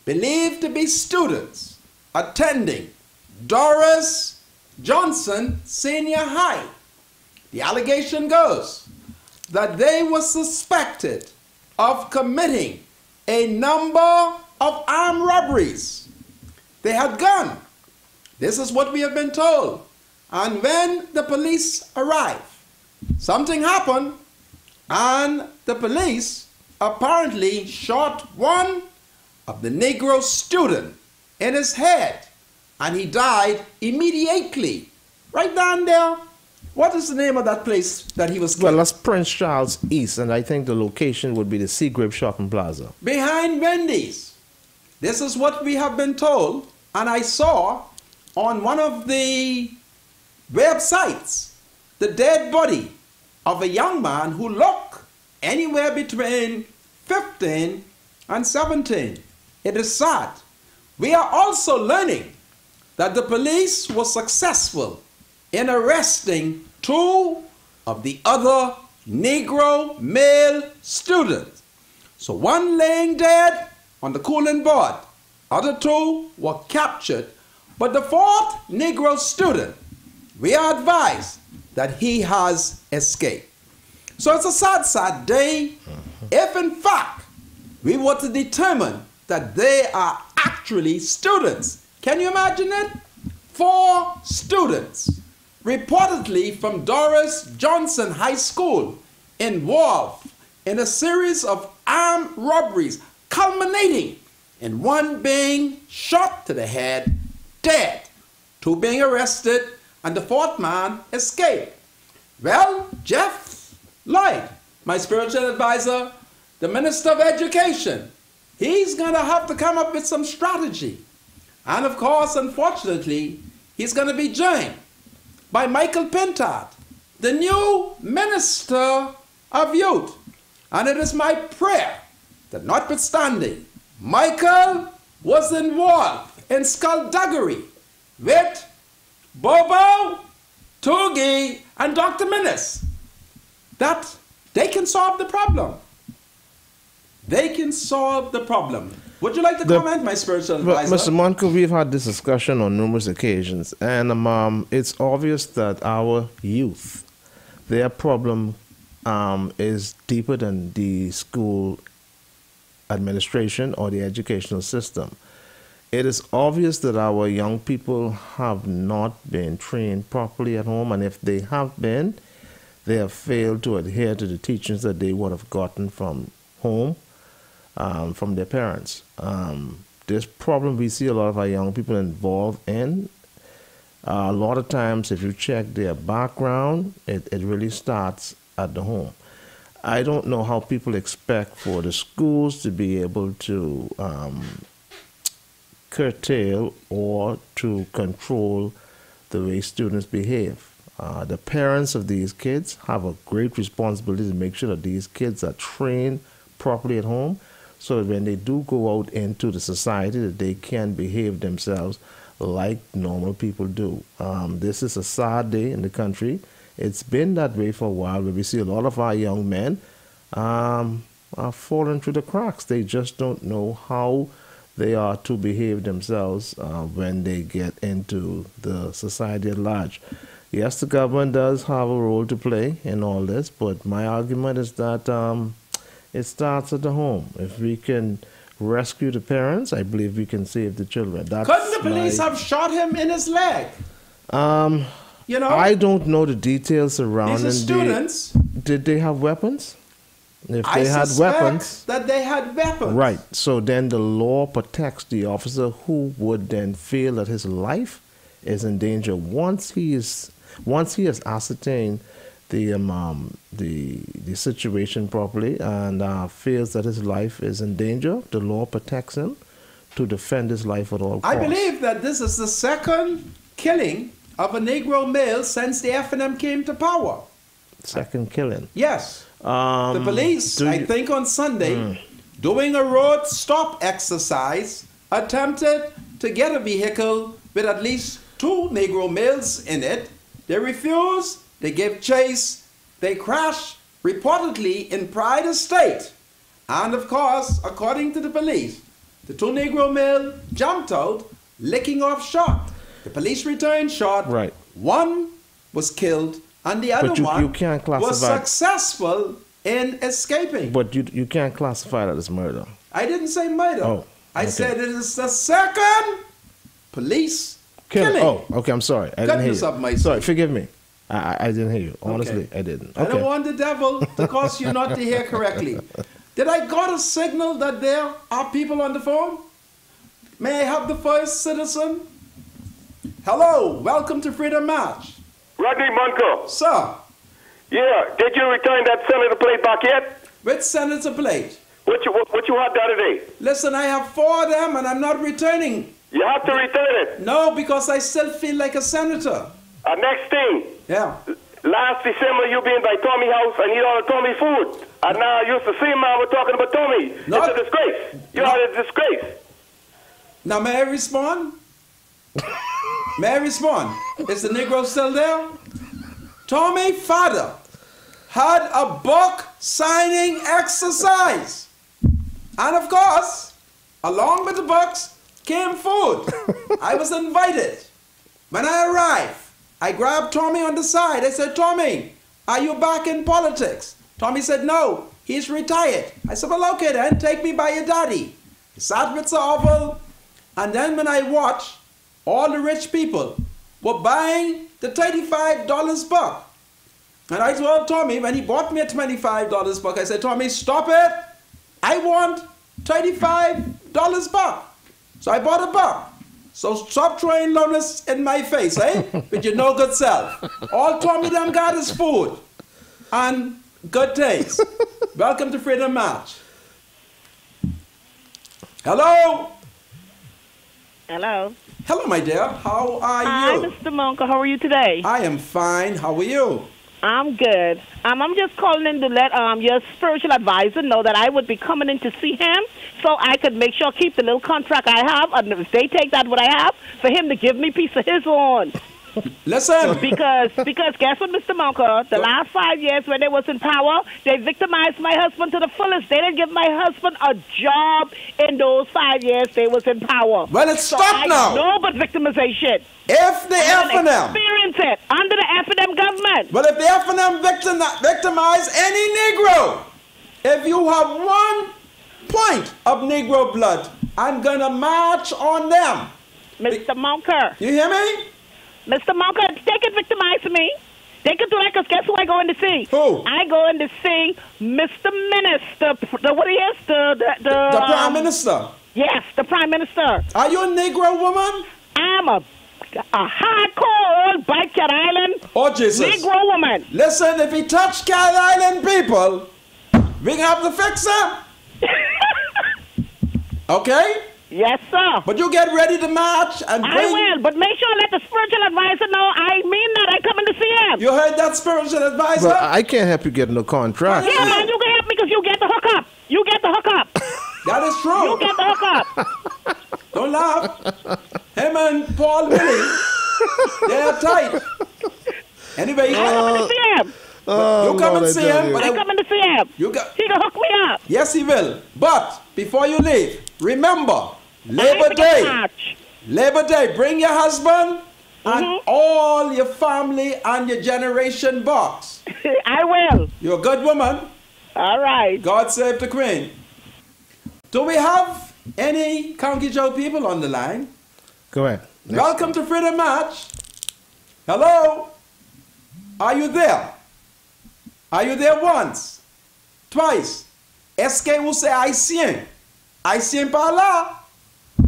believed to be students, attending Doris Johnson Senior High. The allegation goes that they were suspected of committing a number of armed robberies. They had gone. This is what we have been told. And when the police arrived, something happened, and the police apparently shot one of the Negro student in his head, and he died immediately. Right down there. What is the name of that place that he was killed? Well, that's Prince Charles East, and I think the location would be the Seagrape Shopping Plaza. Behind Wendy's. This is what we have been told, and I saw on one of the websites the dead body of a young man who looked anywhere between 15 and 17. It is sad. We are also learning that the police were successful in arresting 2 of the other Negro male students. So one laying dead on the cooling board, other 2 were captured, but the 4th Negro student, we are advised that he has escaped. So it's a sad, sad day if in fact we were to determine that they are actually students. Can you imagine it? 4 students reportedly from Doris Johnson High School involved in a series of armed robberies, culminating in one being shot to the head, dead, 2 being arrested, and the 4th man escaped. Well, Jeff Lloyd, my spiritual advisor, the Minister of Education, he's going to have to come up with some strategy. And of course, unfortunately, he's going to be joined by Michael Pintard, the new Minister of Youth. And it is my prayer that notwithstanding, Michael was involved in skullduggery with Bobo, Toogie, and Dr. Minnis, that they can solve the problem. They can solve the problem. Would you like to comment, my spiritual advisor? Mr. Moncur, we've had this discussion on numerous occasions, and it's obvious that our youth, their problem is deeper than the school administration or the educational system. It is obvious that our young people have not been trained properly at home, and if they have been, they have failed to adhere to the teachings that they would have gotten from home, from their parents. This problem we see a lot of our young people involved in. A lot of times, if you check their background, it really starts at the home. I don't know how people expect for the schools to be able to curtail or to control the way students behave. The parents of these kids have a great responsibility to make sure that these kids are trained properly at home, so that when they do go out into the society, that they can behave themselves like normal people do. This is a sad day in the country. It's been that way for a while, where we see a lot of our young men are falling through the cracks. They just don't know how they are to behave themselves when they get into the society at large. Yes, the government does have a role to play in all this, but my argument is that it starts at the home. If we can rescue the parents, I believe we can save the children. Couldn't the police have shot him in his leg? You know, I don't know the details surrounding these are students. Did they have weapons? If I they had suspect weapons, that they had weapons. right. So then the law protects the officer, who would then feel that his life is in danger once he has ascertained the situation properly and feels that his life is in danger. The law protects him to defend his life at all costs. I believe that this is the second killing of a Negro male since the F&M came to power. Second killing. Yes. The police, I think on Sunday, doing a road stop exercise, attempted to get a vehicle with at least 2 Negro males in it. They refused, they gave chase, they crashed, reportedly in Pride Estate. And of course, according to the police, the 2 Negro males jumped out, licking off shot. The police returned shot. Right. One was killed, and the other one was successful in escaping. But you can't classify that as murder. I didn't say murder. Oh, I said it is the second police killing. Oh, okay, I'm sorry. I didn't hear you. Sorry, forgive me. I didn't hear you. Honestly, I didn't. Okay. I don't want the devil to cause you not to hear correctly. Did I got a signal that there are people on the phone? May I have the first citizen? Hello, welcome to Freedom March. Rodney Moncur. Sir. Yeah, did you return that senator plate back yet? Which senator plate? What you had the other day? Listen, I have 4 of them and I'm not returning. You have to return it. No, because I still feel like a senator. Next thing. Yeah. Last December, you been by Tommy house and eat all the Tommy food. And now you used to see man, we're talking about Tommy. It's a disgrace. You are a disgrace. Now, may I respond? May I respond? Is the Negro still there? Tommy father had a book signing exercise. And of course, along with the books came food. I was invited. When I arrived, I grabbed Tommy on the side. I said, Tommy, are you back in politics? Tommy said, no, he's retired. I said, well, okay then, take me by your daddy. He sat with the oval, and then when I watched, all the rich people were buying the $35 book. And I told Tommy, when he bought me a $25 book, I said, Tommy, stop it. I want $35 book. So I bought a book. So stop throwing lowness in my face, eh? With your no good self. All Tommy them got is food and good taste. Welcome to Freedom March. Hello? Hello. Hello, my dear. How are you? Hi, Mr. Moncur. How are you today? I am fine. How are you? I'm good. I'm just calling in to let your spiritual advisor know that I would be coming in to see him so I could make sure keep the little contract I have, and if they take that what I have, for him to give me a piece of his own. Listen. Because guess what, Mr. Moncur? The last 5 years when they was in power, they victimized my husband to the fullest. They didn't give my husband a job in those 5 years they was in power. Well, it's stopped now. No, but victimization. If the F&M experience it under the F&M government. Well, if the F&M victimize any Negro, if you have 1 point of Negro blood, I'm gonna march on them. Mr. Moncur. You hear me? Mr. Moncur, they can victimize me. They can do that because guess who I go in to see? Who? I go in to see Mr. Minister. What he is? The Prime Minister. Yes, the Prime Minister. Are you a Negro woman? I'm a hardcore old bite Cat Island Negro woman. Listen, if he touch Cat Island people, we have to fix him. Okay? Yes, sir. But you get ready to march and bring... I will, but make sure let the spiritual advisor know I mean that. I come in to see him. You heard that, spiritual advisor? But I can't help you get no contract. Yeah, man, you can help me because you get the hookup. You get the hookup. That is true. You get the hookup. Don't laugh. Him and Paul Willie, they're tight. Anyway, I'm coming to see him. you come and see him. But I'm coming to see him. He can hook me up. Yes, he will. But before you leave, remember, Labor Day, bring your husband and all your family and your generation box. I will. You're a good woman. All right. God save the Queen. Do we have any County Joe people on the line? Go ahead. Welcome to Freedom March. Hello? Are you there? Are you there once? Twice? Est-ce que vous c'est haïtien? Haïtien par là?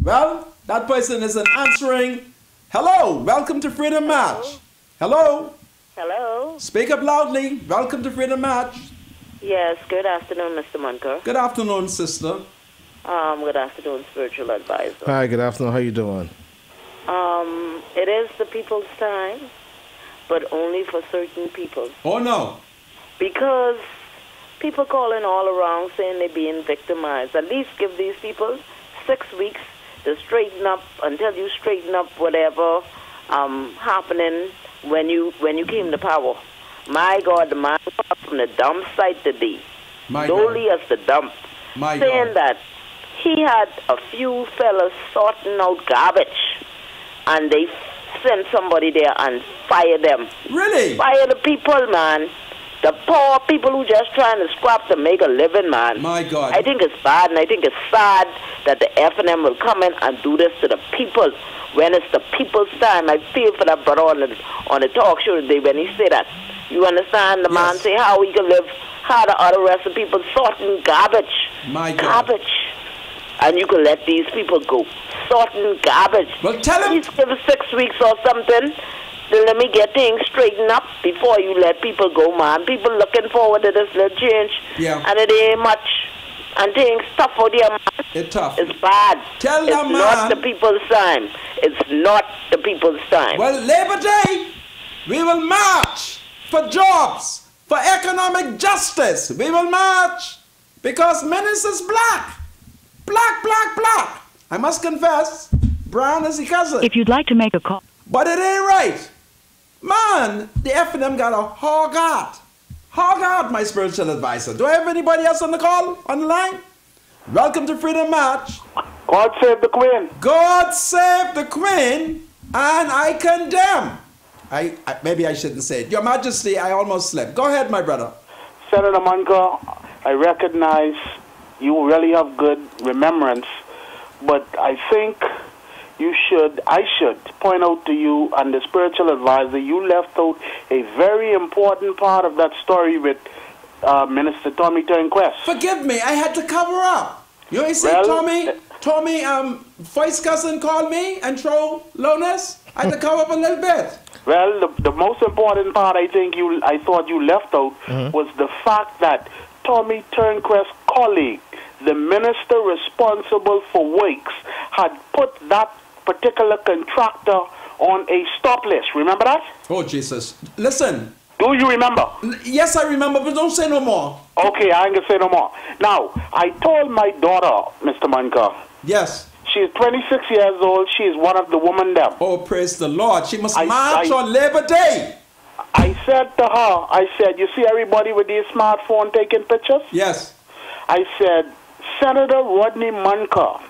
Well, that person isn't answering. Hello, welcome to Freedom March. Hello? Hello? Speak up loudly. Welcome to Freedom March. Yes, good afternoon, Mr. Moncur. Good afternoon, sister. Good afternoon, spiritual advisor. Hi, good afternoon. How you doing? It is the people's time, but only for certain people. Oh, no. Because people calling all around saying they're being victimized. At least give these people 6 weeks to straighten up until you straighten up whatever happening when you came to power. My God, the man from the dump site today, lowly as the dump, saying that he had a few fellas sorting out garbage, and they sent somebody there and fire them. Really? Fire the people, man. The poor people who just trying to scrap to make a living, man. My God. I think it's bad, and I think it's sad that the F&M will come in and do this to the people when it's the people's time. I feel for that brother on the talk show today when he said that. You understand? The man say how he can live, how the other rest of people sorting garbage. My God. Garbage. And you can let these people go. Sorting garbage. Well, tell him. Please give us 6 weeks or something. Then let me get things straightened up before you let people go, man. People looking forward to this little change. Yeah. And it ain't much. And things tough for them, man. It's tough. It's bad. Tell them, It's not the people's time. It's not the people's time. Well, Labor Day, we will march for jobs, for economic justice. We will march because Minister is black. Black, black, black. I must confess, brown is the cousin. If you'd like to make a call. But it ain't right. Man, the F&M got a hog heart. Hog heart, my spiritual advisor. Do I have anybody else on the call, on the line? Welcome to Freedom March. God save the Queen. God save the Queen, and I condemn. Maybe I shouldn't say it. Your Majesty, I almost slept. Go ahead, my brother. Senator Moncur, I recognize you really have good remembrance, but I think I should point out to you and the spiritual advisor, you left out a very important part of that story with Minister Tommy Turnquest. Forgive me, I had to cover up. You know, you see, Tommy, voice cousin called me and throw lowness. I had to cover up a little bit. Well, the most important part I thought you left out was the fact that Tommy Turnquest's colleague, the minister responsible for works, had put that particular contractor on a stop list. Remember that? Oh, Jesus. Listen. Do you remember? Yes, I remember, but don't say no more. Okay, I ain't gonna say no more. Now, I told my daughter, Mr. Moncur. Yes. She's 26 years old. She is one of the women there. Oh, praise the Lord. She must march on Labor Day. I said to her, you see everybody with their smartphone taking pictures? Yes. I said, Senator Rodney Moncur,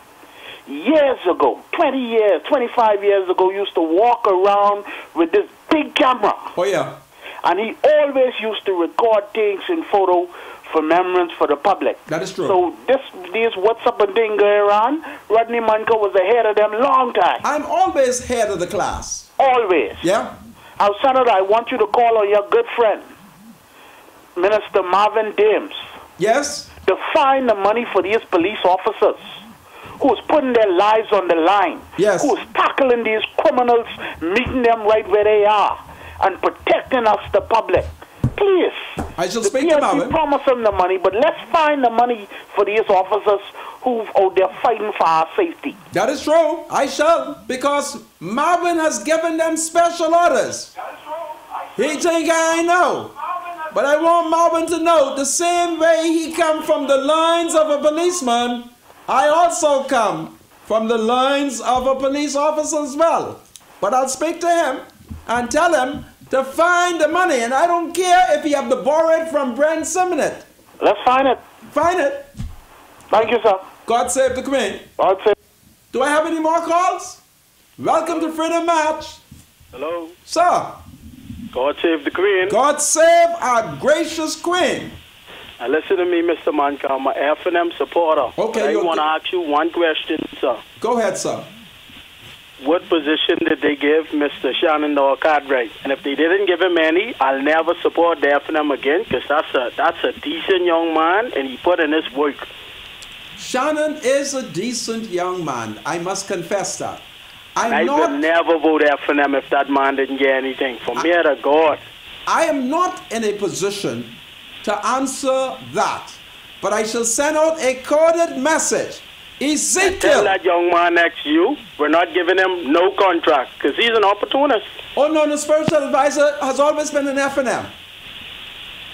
years ago, 20 years, 25 years ago, used to walk around with this big camera. Oh, yeah. And he always used to record things in photo for remembrance for the public. That is true. So these WhatsApp and thing going around, Rodney Moncur was ahead of them long time. I'm always head of the class. Always. Yeah? Now, Senator, I want you to call on your good friend, Minister Marvin Dames. Yes? To find the money for these police officers who's putting their lives on the line. Yes. Who's tackling these criminals, meeting them right where they are, and protecting us, the public. Please. I shall speak to Marvin. We promise them the money, but let's find the money for these officers who've out there fighting for our safety. That is true. I shall, because Marvin has given them special orders. That is true. He think I know. Marvin But I want Marvin to know, the same way he come from the lines of a policeman, I also come from the lines of a police officer as well. But I'll speak to him and tell him to find the money. And I don't care if he have to borrow it from Brent Simonet. Let's find it. Find it. Thank you, sir. God save the Queen. God save. Do I have any more calls? Welcome to Freedom March. Hello. Sir. God save the Queen. God save our gracious Queen. Now listen to me, Mr. Moncur. I'm an F&M supporter. Okay. I want to ask you one question, sir. Go ahead, sir. What position did they give Mr. Shenandoah Cartwright? And if they didn't give him any, I'll never support the F&M again, because that's a decent young man, and he put in his work. Shannon is a decent young man. I must confess that. I would never vote F&M if that man didn't get anything. From here to God. I am not in a position to answer that, but I shall send out a coded message. Ezekiel. Tell that young man next to you, we're not giving him no contract, because he's an opportunist. Oh no, the spiritual advisor has always been an F&M.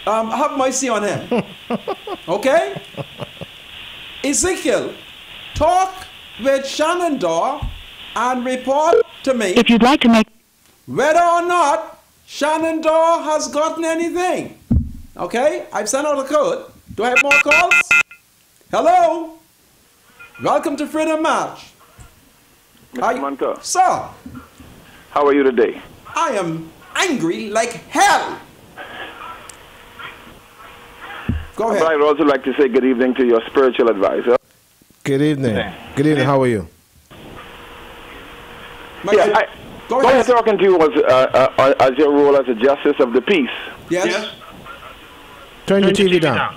Have mercy on him. Okay? Ezekiel, talk with Shenandoah and report to me If you'd like to make whether or not Shenandoah has gotten anything. Okay? I've sent out a code. Do I have more calls? Hello? Welcome to Freedom March. Mr. Moncur. Sir. How are you today? I am angry like hell. Go ahead. I'd also like to say good evening to your spiritual advisor. Good evening. Good evening. How are you? Go I ahead. was talking to you as your role as a justice of the peace. Yes? Turn your TV down.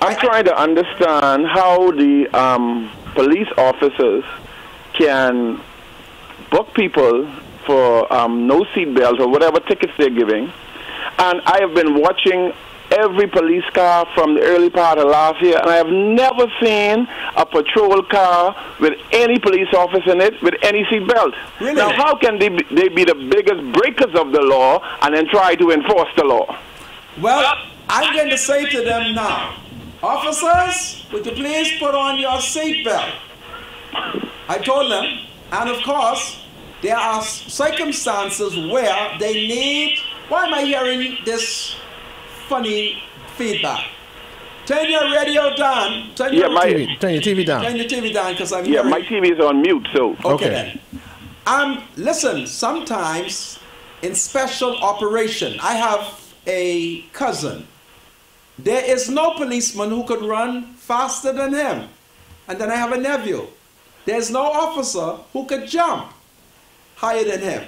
I'm trying to understand how the police officers can book people for no seatbelts or whatever tickets they're giving. And I have been watching every police car from the early part of last year, and I have never seen a patrol car with any police officer in it with any seatbelt. Really? Now, how can they be the biggest breakers of the law and then try to enforce the law? Well, I'm going to say to them now, officers, would you please put on your seatbelt? I told them, and of course, there are circumstances where they need. Why am I hearing this funny feedback? Turn your radio down. Turn your TV down. Turn your TV down, because I'm Yeah, hearing. my TV is on mute, so. Okay. Then. Listen, sometimes in special operation, I have a cousin. There is no policeman who could run faster than him. And then I have a nephew. There's no officer who could jump higher than him.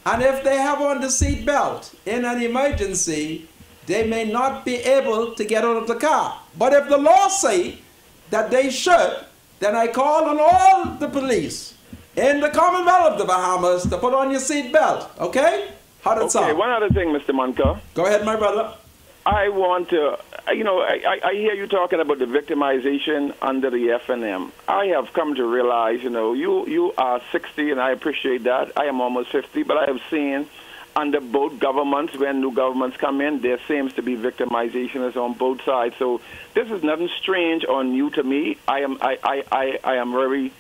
And if they have on the seat belt in an emergency, they may not be able to get out of the car. But if the law say that they should, then I call on all the police in the Commonwealth of the Bahamas to put on your seat belt. Okay? How does it sound? Okay, one other thing, Mr. Moncur. Go ahead, my brother. I want to, I hear you talking about the victimization under the F&M. I have come to realize, you are 60, and I appreciate that. I am almost 50, but I have seen under both governments, when new governments come in, there seems to be victimization is on both sides. So this is nothing strange or new to me. I am very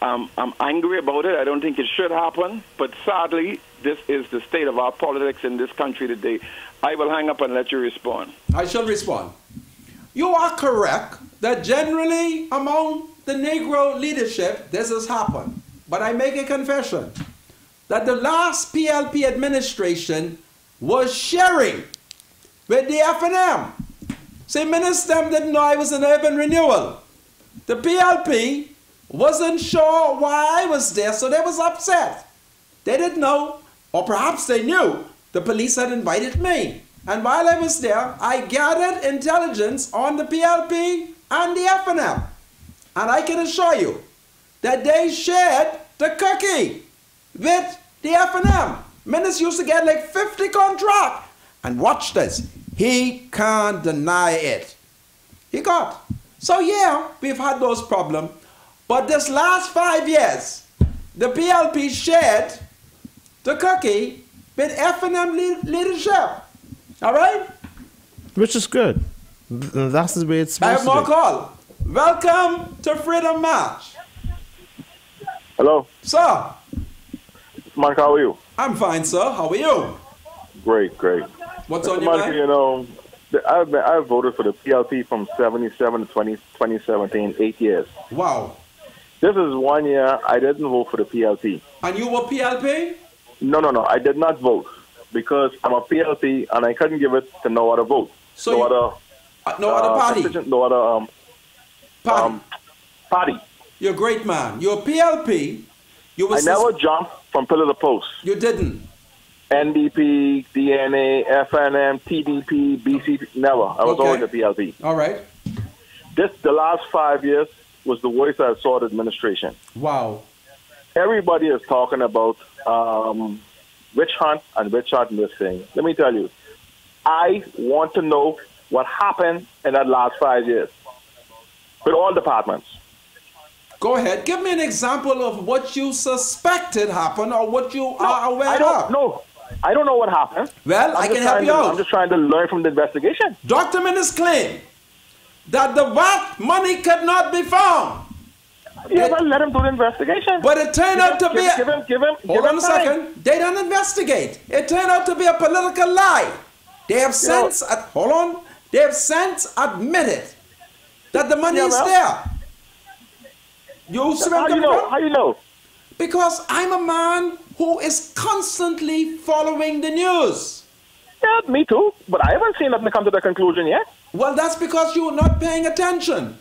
I'm angry about it. I don't think it should happen. But sadly, this is the state of our politics in this country today. I will hang up and let you respond. I shall respond. You are correct that generally among the Negro leadership, this has happened. But I make a confession that the last PLP administration was sharing with the F&M. See, Minister didn't know I was in urban renewal. The PLP wasn't sure why I was there, so they was upset. They didn't know, or perhaps they knew, the police had invited me. And while I was there, I gathered intelligence on the PLP and the F&M. And I can assure you that they shared the cookie with the F&M. Minister used to get like 50 contracts. And watch this. He can't deny it. He got. So yeah, we've had those problems. But this last 5 years, the PLP shared the cookie with F&M leadership. All right? Which is good. That's the way it's supposed I have more to be. call. Welcome to Freedom March. Hello, Sir, Moncur, how are you? I'm fine, sir. How are you? Great. What's Mr. on your Moncur, mind? you know, I've voted for the PLP from 77 to 2017, 8 years. Wow. This is 1 year I didn't vote for the PLP. And you were PLP? No, I did not vote because I'm a PLP and I couldn't give it to no other vote. So no you- other no other party? No other Party. party. You're a great man. You're PLP. You were I never jumped from pillar to post. You didn't. NDP, DNA, FNM, TDP, BCP, never. I was Okay. always a PLP. All right. The last 5 years was the worst I saw the administration. Wow. Everybody is talking about witch hunt and witch hunt and this thing. Let me tell you, I want to know what happened in that last 5 years with all departments. Go ahead. Give me an example of what you suspected happened or what you are aware I don't of. know. I don't know what happened. Well, I I'm can just help trying you to- out. I'm just trying to learn from the investigation. Documents claim that the VAT money could not be found. Yeah, well, let him do the investigation. But it turned out to be give him Hold on a time. second. They don't investigate. It turned out to be a political lie. They have since hold on. They have since admitted that the money Yeah, is well. there. You see where I'm How you coming know? from? How you know? Because I'm a man who is constantly following the news. Yeah, me too. But I haven't seen nothing come to the conclusion yet. Well, that's because you're not paying attention.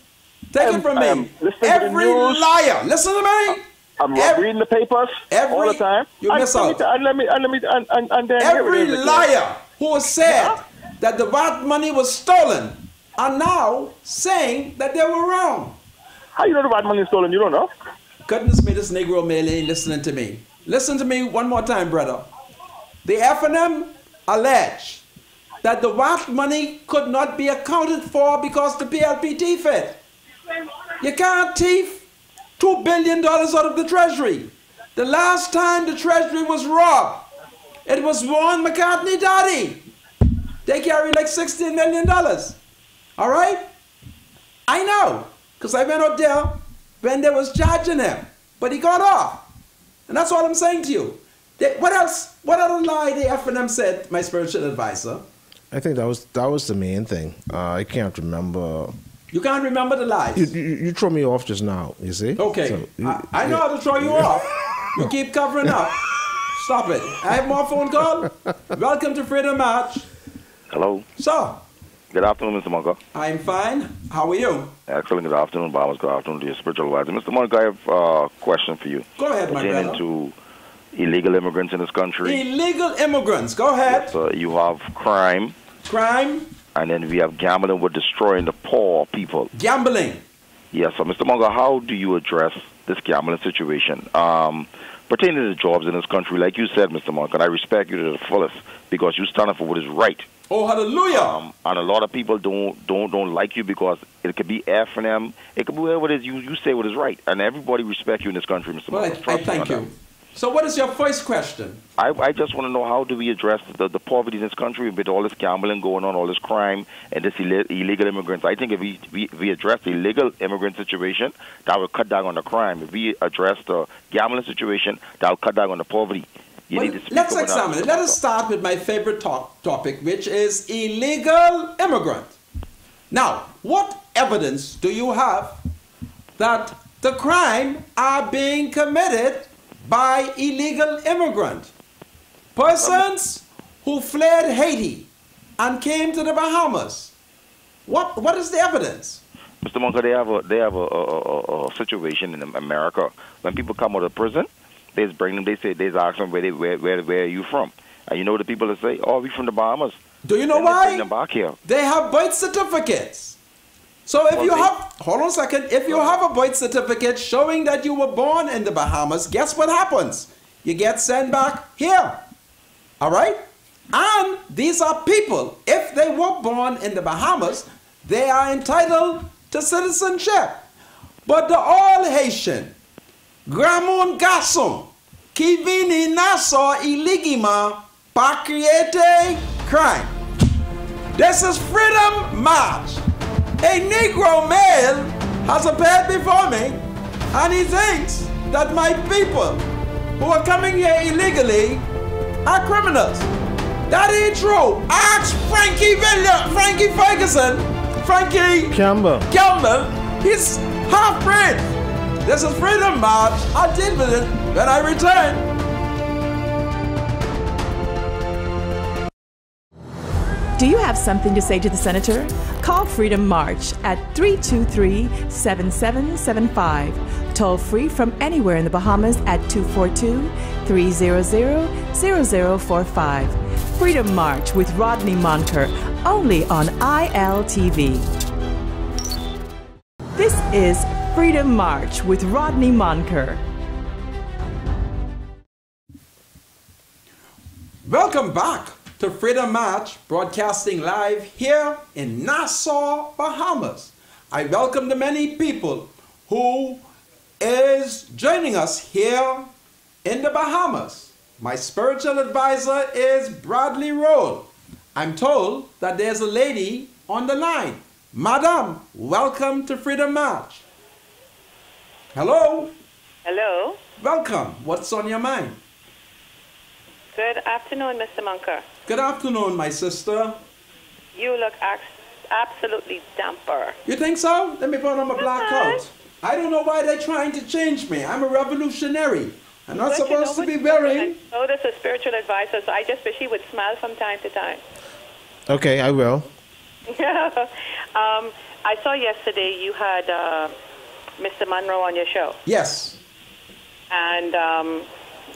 Take it from me. listening to the Every news. liar, listen to me. I'm Ev- reading the papers all the time. You miss out. And then Every liar who has said that the VAT money was stolen are now saying that they were wrong. How you know the VAT money is stolen? You don't know. Goodness me, this Negro male ain't listening to me. Listen to me one more time, brother. The FNM allege that the VAT money could not be accounted for because the PLP thief it. You can't thief $2 billion out of the Treasury. The last time the Treasury was robbed, it was Warren McCartney daddy. They carry like $16 million. All right? I know, because I went out there when they was charging him, but he got off. And that's all I'm saying to you. What else? What other lie the FNM said, my spiritual advisor? I think that was the main thing. I can't remember. You can't remember the lies. You throw me off just now, you see? Okay. So, I know how to throw you off. You keep covering up. Stop it. I have more phone call. Welcome to Freedom March. Hello. Sir, Good afternoon, Mr. Moncur. I'm fine. How are you? Excellent. Good afternoon, Bombers. Good afternoon to your spiritual advisor. Mr. Moncur, I have a question for you. Go ahead, my Pertaining brother. to illegal immigrants in this country. Illegal immigrants. Go ahead. So you have crime, Crime, and then we have gambling. We're destroying the poor people. gambling. Yes, so Mr. Moncur, how do you address this gambling situation? Pertaining to the jobs in this country, like you said, Mr. Moncur, and I respect you to the fullest because you stand up for what is right. Oh, hallelujah. And a lot of people don't like you because it could be F and M. It could be whatever it is. You say what is right, and everybody respects you in this country, Mr. Well, Moncur. I Trust me thank on that. you. So what is your first question? I just want to know, how do we address the poverty in this country with all this gambling going on, all this crime, and this illegal immigrants? I think if we address the illegal immigrant situation, that will cut down on the crime. If we address the gambling situation, that will cut down on the poverty. Well, let's examine it. Let us start with my favorite topic, which is illegal immigrant. Now, what evidence do you have that the crime are being committed by illegal immigrant? Persons who fled Haiti and came to the Bahamas. What is the evidence? Mr. Moncur, they have a situation in America. When people come out of prison, they just bring them. They ask them where are you from, and you know the people that say, oh, we from the Bahamas. Do you know And they why? bring them back here. They have birth certificates. So if you have, hold on a second, if you have a birth certificate showing that you were born in the Bahamas, guess what happens? You get sent back here. All right? And these are people, if they were born in the Bahamas, they are entitled to citizenship. But the all Haitian, Gramoun Gasson, qui vini naso iligima pa criete crime. This is Freedom March. A Negro male has appeared before me, and he thinks that my people who are coming here illegally are criminals. That ain't true. Ask Frankie Ferguson, Frankie Campbell. He's half-bred. This is Freedom March. I'll deal with it when I return. Do you have something to say to the senator? Call Freedom March at 323-7775. Toll free from anywhere in the Bahamas at 242-300-0045. Freedom March with Rodney Moncur, only on ILTV. This is Freedom March with Rodney Moncur. Welcome back to Freedom March, broadcasting live here in Nassau, Bahamas. I welcome the many people who is joining us here in the Bahamas. My spiritual advisor is Bradley Roll. I'm told that there's a lady on the line. Madam, welcome to Freedom March. Hello. Hello. Welcome. What's on your mind? Good afternoon, Mr. Moncur. Good afternoon, my sister. You look absolutely damper. You think so? Let me put on my black coat. I don't know why they're trying to change me. I'm a revolutionary. I'm not supposed to be wearing... Oh, this is a spiritual advisor, so I just wish he would smile from time to time. Okay, I will. I saw yesterday you had Mr. Monroe on your show. Yes. And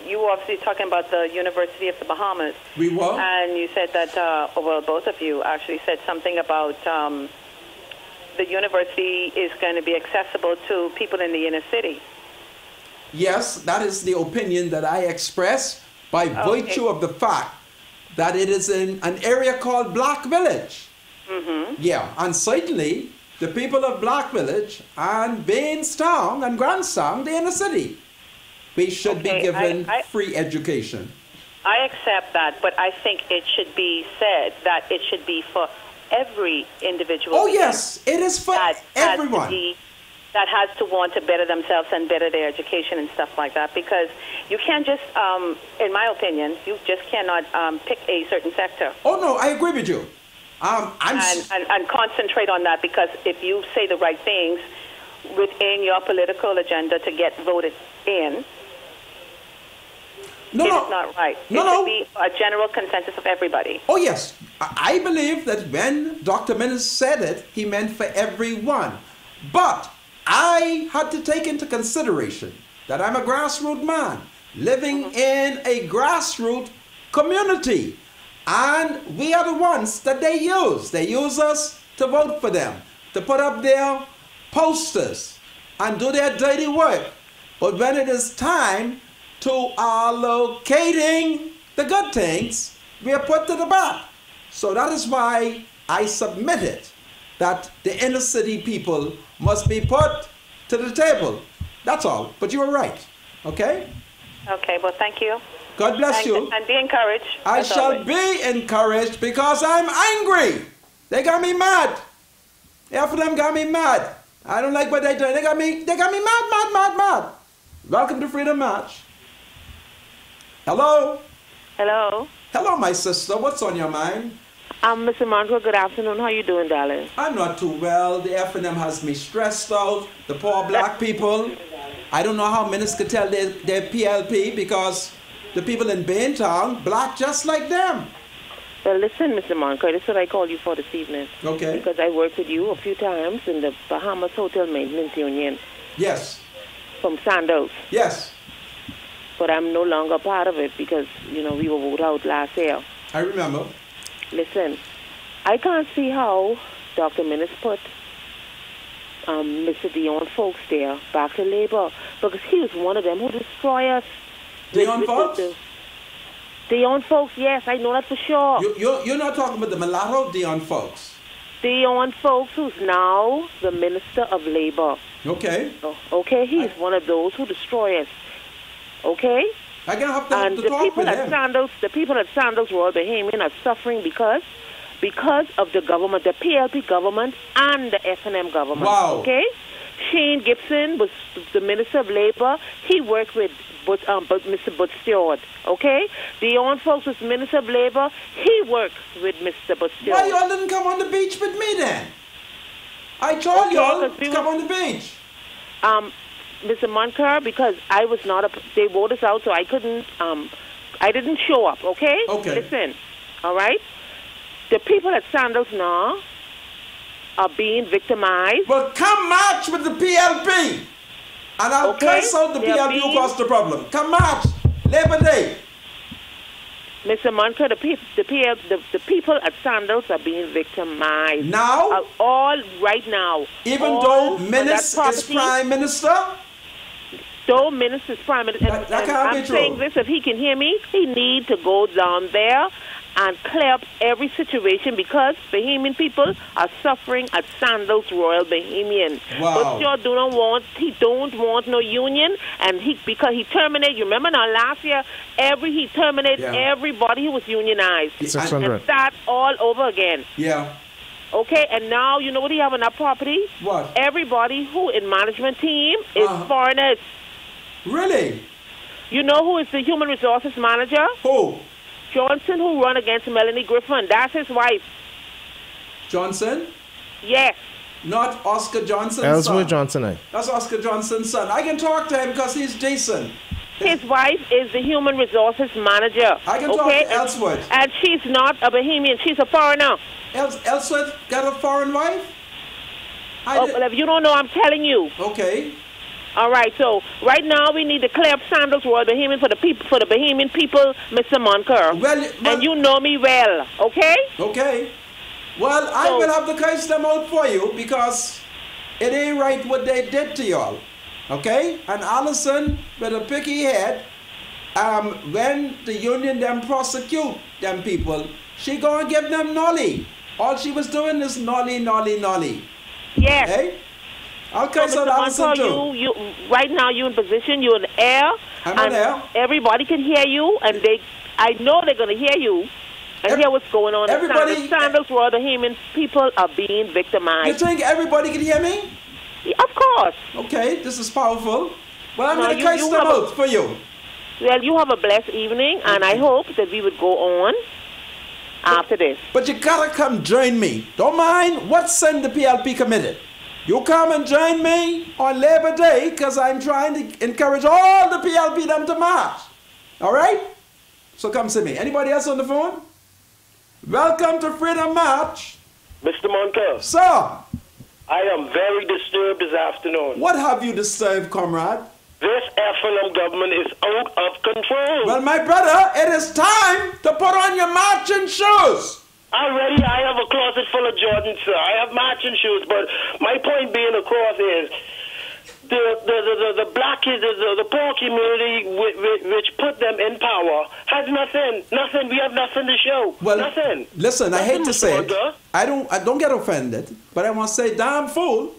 you were obviously talking about the University of the Bahamas. We were. And you said that, well, both of you actually said something about the university is going to be accessible to people in the inner city. Yes, that is the opinion that I express by virtue of the fact that it is in an area called Black Village. Mm-hmm. Yeah, and certainly the people of Black Village and Bainstown and Grandstown, the inner city, we should be given free education. I accept that, but I think it should be said that it should be for every individual. Oh, yes, it is for everyone. That has to want to better themselves and better their education and stuff like that, because you can't just, in my opinion, you just cannot pick a certain sector. Oh, no, I agree with you. And concentrate on that, because if you say the right things within your political agenda to get voted in, it's not right. It should be a general consensus of everybody. Oh, yes. I believe that when Dr. Minnis said it, he meant for everyone. But I had to take into consideration that I'm a grassroots man living in a grassroots community. And we are the ones that they use. They use us to vote for them, to put up their posters and do their dirty work. But when it is time to allocating the good things, we are put to the back. So that is why I submitted that the inner city people must be put to the table. That's all. But you were right. Okay? Okay, well, thank you. God bless you. And be encouraged. I shall be encouraged because I'm angry. They got me mad. Half of them got me mad. I don't like what they do. They got me mad. Welcome to Freedom March. Hello? Hello? Hello, my sister. What's on your mind? Mr. Moncur, good afternoon. How you doing, darling? I'm not too well. The F&M has me stressed out. The poor black people. I don't know how ministers could tell their PLP because the people in Baintown, black just like them. Well, listen, Mr. Moncur, this is what I called you for this evening. Okay. Because I worked with you a few times in the Bahamas Hotel Maintenance Union. Yes. From Sandoz. Yes. But I'm no longer part of it because, you know, we were voted out last year. I remember. Listen, I can't see how Dr. Minnis put Mr. Dion Folks there back to labor because he was one of them who destroy us. Dion Folks? Dion Folks, yes, I know that for sure. You're not talking about the mulatto Dion Folks? Dion Folks, who's now the Minister of Labor. Okay. Okay, he's one of those who destroy us. Okay? I'm going to have to the talk people with at him. The people at Sandoz Royal Bahamian are suffering because because of the government, the PLP government and the FNM government. Wow. Okay? Shane Gibson was the Minister of Labor. He worked with Mr. Butch Stewart. Okay? Dion Folks was Minister of Labor. He worked with Mr. Butch Stewart. Why y'all didn't come on the beach with me then? I told y'all to come on the beach. Mr. Moncur, because I was not they voted us out, so I couldn't, I didn't show up, okay? Okay. Listen, all right? The people at Sandals now are being victimized. Well, come march with the PLP, and I'll curse out the PLP who caused the problem. Come march, Labor Day. Mr. Moncur, the people at Sandals are being victimized. Now? All right now. Even though Minister is Prime Minister? Though Minister is Prime Minister. That can't be I'm true. saying this, if he can hear me, he needs to go down there and clear up every situation because Bahamian people are suffering at Sandals Royal Bahamian. Wow. But he don't want no union, and because he terminated, you remember now last year, he terminated everybody who was unionized. 600. And start all over again. Yeah. Okay, and now you know what he have on that property? What? Everybody who in management team is foreigners. Really? You know who is the human resources manager? Who? Johnson, who run against Melanie Griffin. That's his wife. Johnson? Yes. Not Oscar Johnson's Ellsworth son. Johnson, eh? That's Oscar Johnson's son. I can talk to him because he's decent. His wife is the human resources manager. I can talk to Ellsworth. And she's not a Bahamian. She's a foreigner. Ellsworth got a foreign wife? Well, if you don't know, I'm telling you. Okay. All right, so right now we need to clear up Sandals Royal Bahamian for the Bahamian people, Mr. Moncur. Well, and you know me well, okay? Okay. Well, I will have to curse them out for you because it ain't right what they did to y'all. Okay? And Allison, with a picky head, when the union them prosecute them people, she gonna give them nolly. All she was doing is nolly. Yes. Hey? I'll curse out Allison too. You right now you're in position, you're in the air. I'm on air. Everybody can hear you, and I know they're gonna hear you. And hear what's going on. Everybody, Sandals Royal Bahamian people are being victimized. You think everybody can hear me? Yeah, of course. Okay, this is powerful. Well, I'm going to curse them out for you. Well, you have a blessed evening, and I hope that we would go on after this. But you got to come join me. Don't mind what sin the PLP committed. You come and join me on Labor Day because I'm trying to encourage all the PLP them to march. All right? So come see me. Anybody else on the phone? Welcome to Freedom March. Mr. Moncur. Sir. I am very disturbed this afternoon. What have you disturbed, comrade? This FNM government is out of control. Well, my brother, it is time to put on your marching shoes. Already, I have a closet full of Jordans, sir. I have marching shoes, but my point being across is the black, the poor community which put them in power has nothing. We have nothing to show. Well, nothing. Listen, I hate to say it. I don't get offended, but I want to say, damn fool.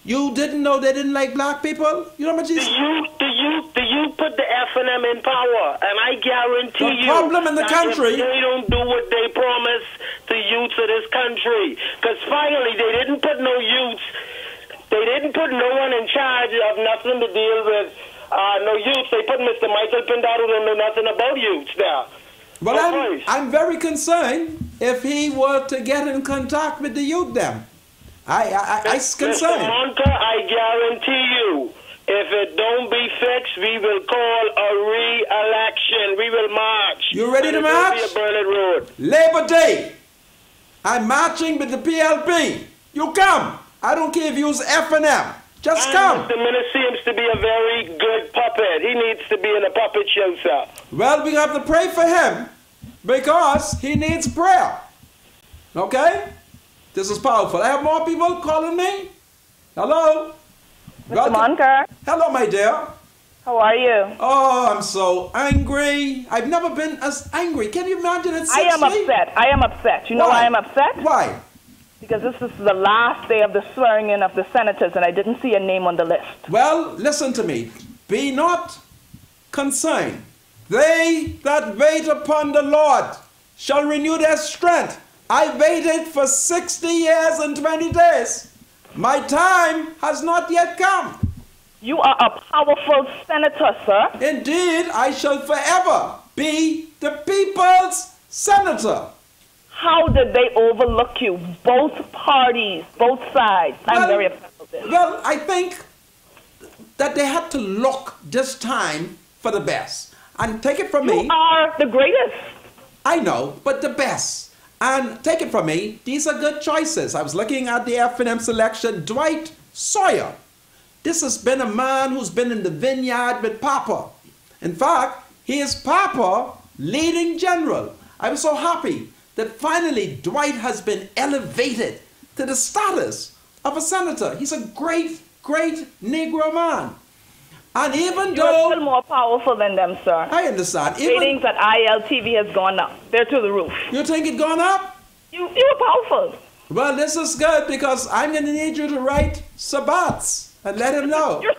You didn't know they didn't like black people? You know what I'm saying? Do you put the FNM in power? And I guarantee you, the problem in the country, if they don't do what they promise the youths of this country. Because finally, they didn't put no youths. They didn't put no one in charge of nothing to deal with no youths. They put Mr. Michael Pindar, who don't know nothing about youths there. Well, I'm very concerned if he were to get in contact with the youth them. I'm concerned. Mr. Moncur, I guarantee you, if it don't be fixed, we will call a re-election. We will march. You ready to march? It will be a Berlin Road. Labor Day. I'm marching with the PLP. You come. I don't care if you use F&M. Just come. Mr. Minister seems to be a very good puppet. He needs to be in a puppet show, sir. Well, we have to pray for him because he needs prayer. Okay? This is powerful. I have more people calling me. Hello? Mr. Moncur. Hello, my dear. How are you? Oh, I'm so angry. I've never been as angry. Can you imagine it? I am upset. I am upset. You know why I am upset? Why? Because this is the last day of the swearing in of the senators, and I didn't see a name on the list. Well, listen to me. Be not concerned. They that wait upon the Lord shall renew their strength. I waited for 60 years and 20 days. My time has not yet come. You are a powerful senator, sir. Indeed, I shall forever be the people's senator. How did they overlook you? Both parties, both sides. I'm very upset with this. Well, I think that they had to look this time for the best. And take it from me. You are the greatest. I know, but the best. And take it from me, these are good choices. I was looking at the F&M selection. Dwight Sawyer. This has been a man who's been in the vineyard with Papa. In fact, he is Papa leading general. I was so happy that finally Dwight has been elevated to the status of a senator. He's a great, great Negro man. And even You're though... still more powerful than them, sir. I understand. Ratings at ILTV has gone up. They're through the roof. You think it's gone up? You're powerful. Well, this is good because I'm going to need you to write Sabbats and let him know. You're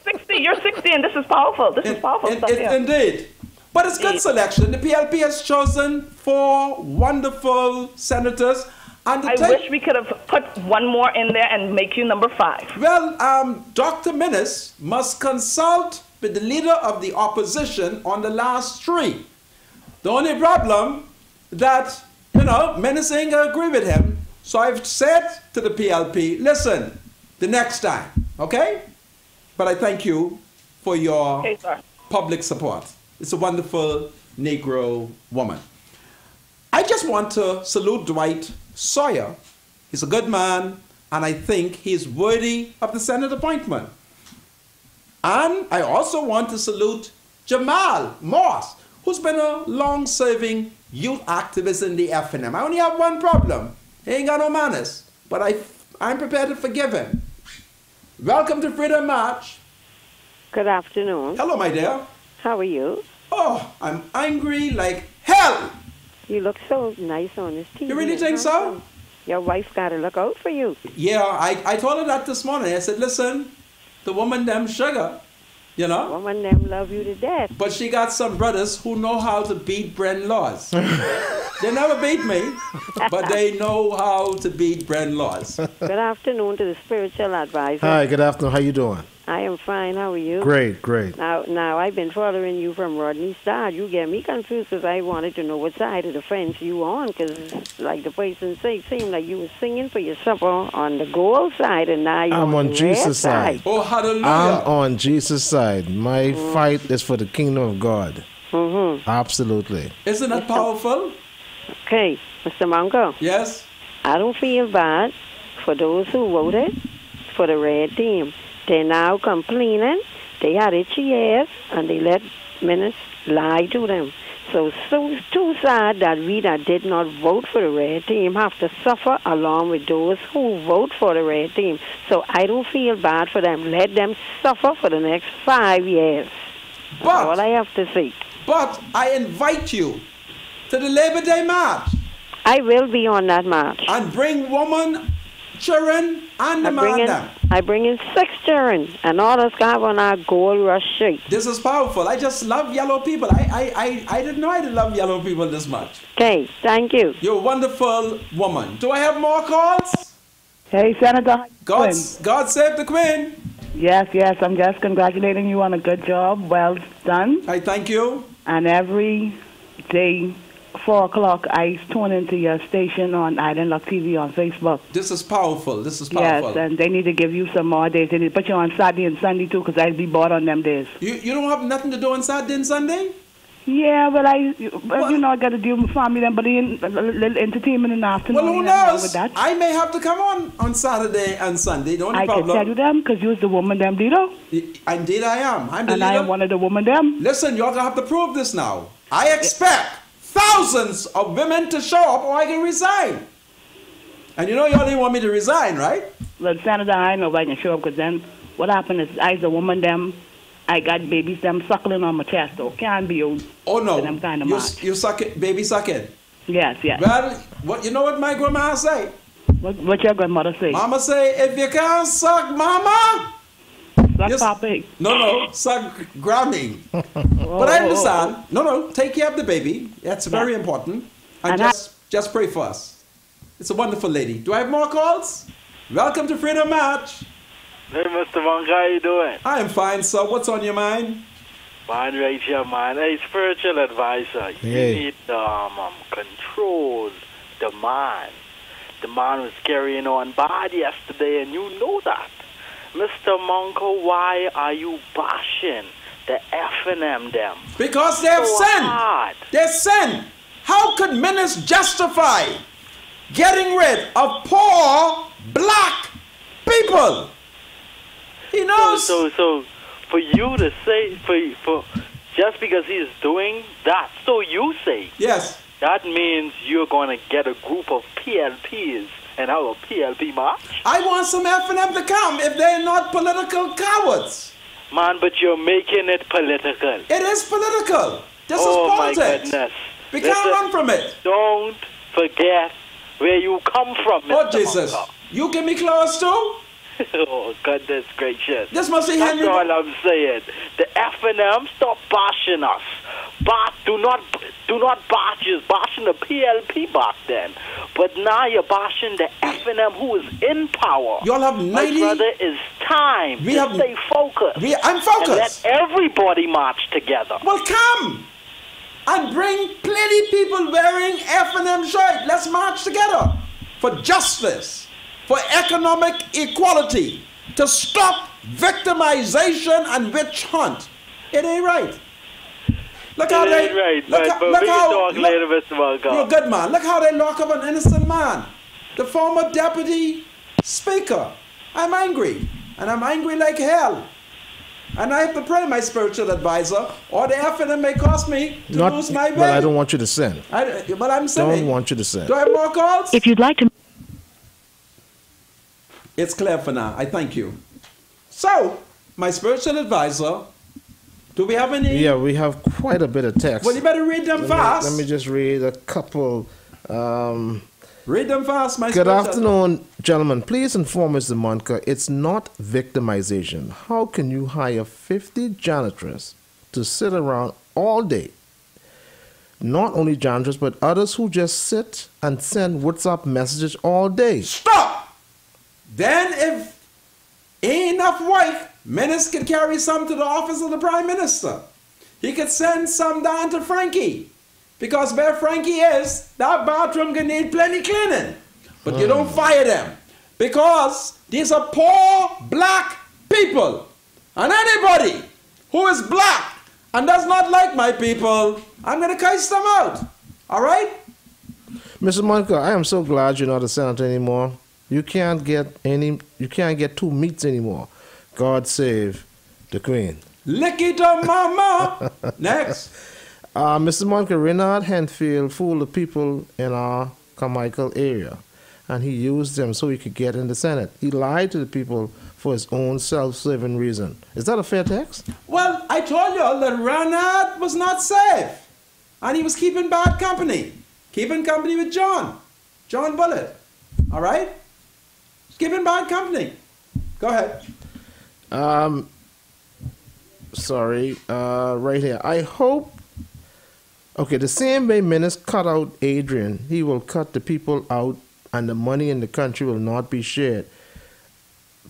60, and this is powerful. This is powerful stuff here. Indeed. But it's good selection. The PLP has chosen 4 wonderful senators. And I wish we could have put one more in there and make you number 5. Well, Dr. Minnis must consult with the leader of the opposition on the last 3. The only problem that, Minnis ain't going to agree with him. So I've said to the PLP, listen, the next time, okay? But I thank you for your public support. It's a wonderful Negro woman. I just want to salute Dwight Sawyer. He's a good man, and I think he's worthy of the Senate appointment. And I also want to salute Jamal Moss, who's been a long-serving youth activist in the F&M. I only have one problem. He ain't got no manners, but I'm prepared to forgive him. Welcome to Freedom March. Good afternoon. Hello, my dear. How are you? Oh, I'm angry like hell. You look so nice on this TV. You really think so? Your wife got to look out for you. Yeah, I told her that this morning. I said, listen, the woman them sugar, The woman them love you to death. But she got some brothers who know how to beat Bren laws. They never beat me, but they know how to beat Bren laws. Good afternoon to the spiritual advisor. Hi, good afternoon. How you doing? I am fine. How are you? Great, great. Now I've been following you from Rodney's side. You get me confused because I wanted to know what side of the fence you on, because like the person said, it seemed like you were singing for yourself on the gold side, and now you're on Jesus' side. Oh, hallelujah. I'm on Jesus' side. My fight is for the kingdom of God. Absolutely. Isn't that powerful? Okay, Mr. Moncur. Yes? I don't feel bad for those who voted for the red team. They're now complaining. They had itchy ears, and they let ministers lie to them. So too sad that we that did not vote for the red team have to suffer along with those who vote for the red team. So I don't feel bad for them. Let them suffer for the next 5 years. That's all I have to say. But I invite you to the Labor Day march. I will be on that march. And bring women, children, and the man. I bring in 6 children, and all us have on our gold rush shirt. This is powerful. I just love yellow people. I didn't know I did love yellow people this much. Okay, thank you. You're a wonderful woman. Do I have more calls? Hey, Senator. God save the Queen. Yes, I'm just congratulating you on a good job. Well done. I thank you. And every day, 4 o'clock, I tune into your station on Island Luck TV on Facebook. This is powerful. This is powerful. Yes, and they need to give you some more days. They need to put you on Saturday and Sunday, too, because I'd be bored on them days. You don't have nothing to do on Saturday and Sunday? Yeah, but I got to deal with family and but a little entertainment in the afternoon. Well, who knows? With that. I may have to come on Saturday and Sunday. The only problem. I can tell you them because you're the woman them leader. Indeed, I am. I'm the and leader. I am one of the woman them. Listen, you're gonna have to prove this now. I expect thousands of women to show up, or I can resign. And you know you only want me to resign, right? Well, Senator, I know if I can show up because then what happened is I, the woman them. I got babies them suckling on my chest, though. Can't be you. Oh, no. Them kind of you suck it, baby sucking? Yes. Well, you know what my grandma say? What your grandmother say? Mama say, if you can't suck mama, suck Papa. No, suck Grammy. But I understand. No, take care of the baby. That's very important. And just pray for us. It's a wonderful lady. Do I have more calls? Welcome to Freedom March. Hey, Mr. Moncur, how you doing? I am fine, sir. What's on your mind? Mine right here, man. Hey, spiritual advisor. You need control the man. The man was carrying on bad yesterday, and you know that. Mr. Moncur, why are you bashing the F&M them? Because they have sinned. Hard. They sinned. How could ministers justify getting rid of poor black people? He knows. So for you to say, for just because he's doing that, so you say. Yes. That means you're going to get a group of PLPs and have a PLP march? I want some F&M to come if they're not political cowards. Man, but you're making it political. It is political. This is politics. My goodness. We can't run from it. Don't forget where you come from, Mr. Oh, Jesus. Moncur. You give me clothes too? Oh, goodness gracious. This must be Henry. That's all I'm saying. The F&M, stop bashing us. Do not bash us. Bashing the PLP back then. But now you're bashing the F&M who is in power. You all have 90... My brother, it's time to stay focused. I'm focused. And let everybody march together. Well, come and bring plenty people wearing F&M shirt. Let's march together for justice, for economic equality, to stop victimization and witch hunt. It ain't right. Look how they... Right, look how, talk later, Mr. Moncur. You're a good man. Look how they lock up an innocent man. The former deputy speaker. I'm angry. And I'm angry like hell. And I have to pray, my spiritual advisor, or the F&M may cost me to lose my way. But I don't want you to sin. But I'm saying... Don't want you to sin. Do I have more calls? If you'd like to... It's clear for now. I thank you. So, my spiritual advisor, do we have any? Yeah, we have quite a bit of text. Well, you better read them fast. Let me just read a couple. Read them fast, my Good spiritual... afternoon, gentlemen. Please inform Mr. Moncur, it's not victimization. How can you hire 50 janitors to sit around all day? Not only janitors, but others who just sit and send WhatsApp messages all day. Stop! Then if ain't enough work, minister could carry some to the office of the Prime Minister. He could send some down to Frankie. Because where Frankie is, that bathroom can need plenty cleaning. But you don't fire them. Because these are poor black people. And anybody who is black and does not like my people, I'm going to curse them out. All right? Mr. Moncur, I am so glad you're not a senator anymore. You can't get 2 meats anymore. God save the Queen. Lick it up, mama. Next. Mr. Moncur, Renard Henfield fooled the people in our Carmichael area, and he used them so he could get in the Senate. He lied to the people for his own self-serving reason. Is that a fair text? Well, I told you all that Renard was not safe, and he was keeping bad company. Keeping company with John Bullitt. All right? Keeping bad company. Go ahead. Sorry. Right here. I hope... Okay, the same way Menace cut out Adrian, he will cut the people out and the money in the country will not be shared.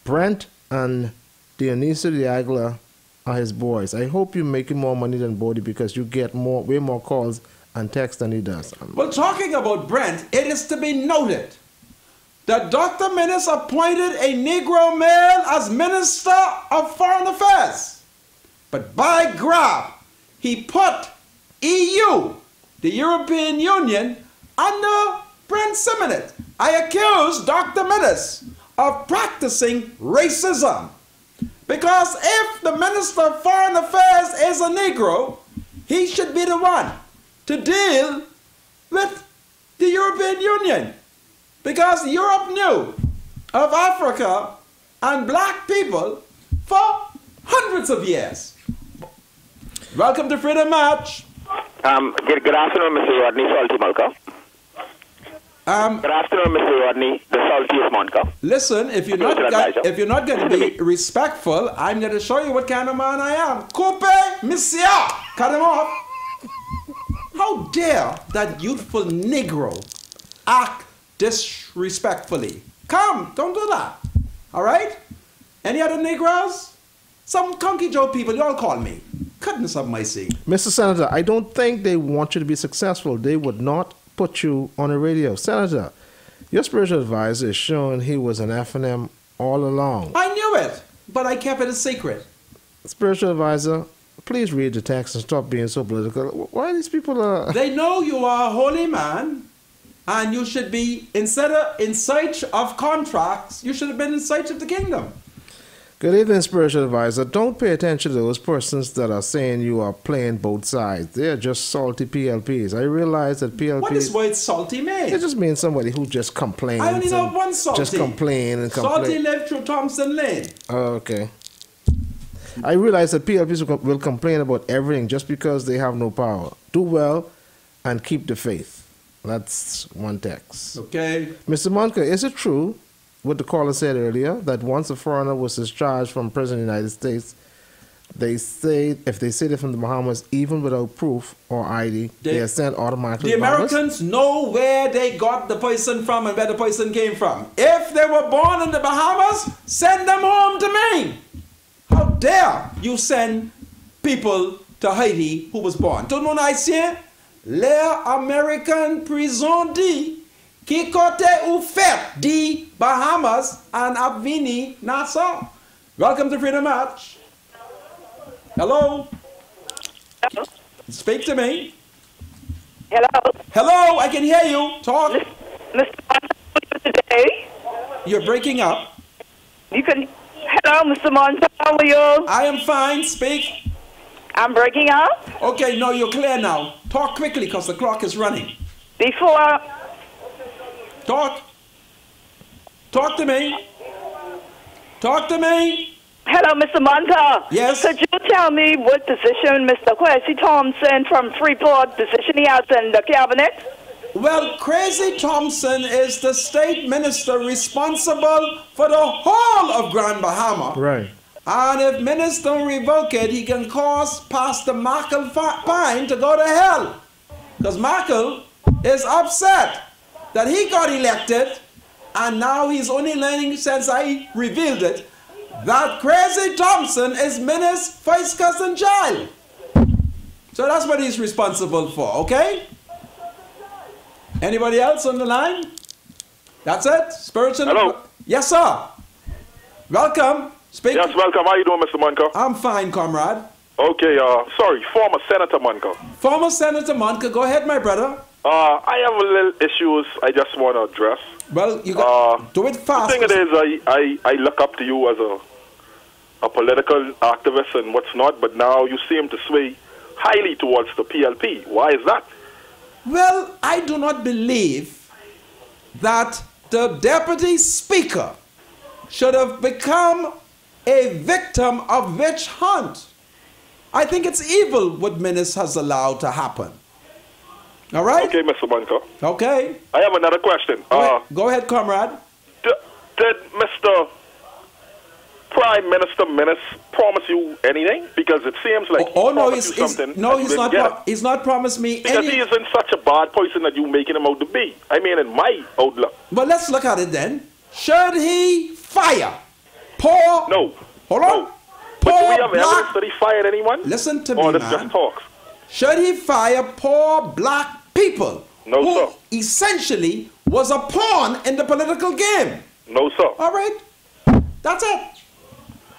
Brent and Dionysio de Aguilar are his boys. I hope you're making more money than Bodie because you get way more calls and texts than he does. Well, talking about Brent, it is to be noted that Dr. Menace appointed a Negro male as Minister of Foreign Affairs. But by grab, he put EU, the European Union, under Brent Simonet. I accuse Dr. Menace of practicing racism. Because if the Minister of Foreign Affairs is a Negro, he should be the one to deal with the European Union. Because Europe knew of Africa and black people for hundreds of years. Welcome to Freedom March. Good afternoon, Mr. Rodney, Salty Moncur. Good afternoon, Mr. Rodney, the saltiest Moncur. Listen, if you're not going to be respectful, I'm going to show you what kind of man I am. Coupe, monsieur, cut him off. How dare that youthful Negro act disrespectfully. Come, don't do that. All right? Any other Negroes? Some Conky Joe people, you all call me. Goodness of mercy. Mr. Senator, I don't think they want you to be successful. They would not put you on the radio. Senator, your spiritual advisor is showing he was an F&M all along. I knew it, but I kept it a secret. Spiritual advisor, please read the text and stop being so political. Why these people They know you are a holy man, and you should be, instead of in search of contracts, you should have been in search of the kingdom. Good evening, spiritual advisor. Don't pay attention to those persons that are saying you are playing both sides. They are just salty PLPs. I realize that PLPs... What does word salty mean? It just means somebody who just complains. I only know one salty. Just complain and complain. Salty lived through Thompson Lane. Oh, okay. I realize that PLPs will complain about everything just because they have no power. Do well and keep the faith. That's one text. Okay. Mr. Moncur, is it true what the caller said earlier, that once a foreigner was discharged from prison in the United States, they say if they say they're from the Bahamas, even without proof or ID, they are sent automatically The to Bahamas? Americans know where they got the person from and where the person came from. If they were born in the Bahamas, send them home to me. How dare you send people to Haiti who was born? Tout le monde haïtien, les Américains prison dit qui côté ou fait di Bahamas and Avini Nassau. Welcome to Freedom March. Hello? Hello? Speak to me. Hello? Hello, I can hear you. Talk. Mr. Today? You're breaking up. You can... Hello, Mr. Moncur, how are you? I am fine. Speak. I'm breaking up? Okay, no, you're clear now. Talk quickly because the clock is running. Before... Talk. Talk to me. Talk to me. Hello, Mr. Moncur. Yes? Could you tell me what position Mr. Kwesi Thompson from Freeport position he has in the cabinet? Well, Crazy Thompson is the state minister responsible for the whole of Grand Bahama. Right. And if minister don't revoke it, he can cause Pastor Michael Pine to go to hell. Because Michael is upset that he got elected, and now he's only learning since I revealed it, that Crazy Thompson is Minnie's first cousin child. So that's what he's responsible for, okay? Anybody else on the line? That's it? Spiritual? Hello? Yes, sir. Welcome. Speak. Yes, welcome. How you doing, Mr. Moncur? I'm fine, comrade. Okay, sorry, former Senator Moncur. Former Senator Moncur, go ahead, my brother. I have a little issues I just want to address. Well, you got do it fast. The thing is, I look up to you as a political activist and what's not, but now you seem to sway highly towards the PLP. Why is that? Well, I do not believe that the deputy speaker should have become a victim of witch hunt. I think it's evil what Menace has allowed to happen. All right? Okay, Mr. Moncur. Okay. I have another question. Go ahead, comrade. Did Mr. Prime Minister Menace promise you anything? Because it seems like he's not promised me because anything. he isn't such a bad person that you making him out to be. I mean, in my outlook. But let's look at it then. Should he fire poor... No. Hold on. No. But do we have evidence that he fired anyone? Listen to me, or man. this just talks? Should he fire poor black people No, who sir. essentially was a pawn in the political game? No, sir. All right. That's it.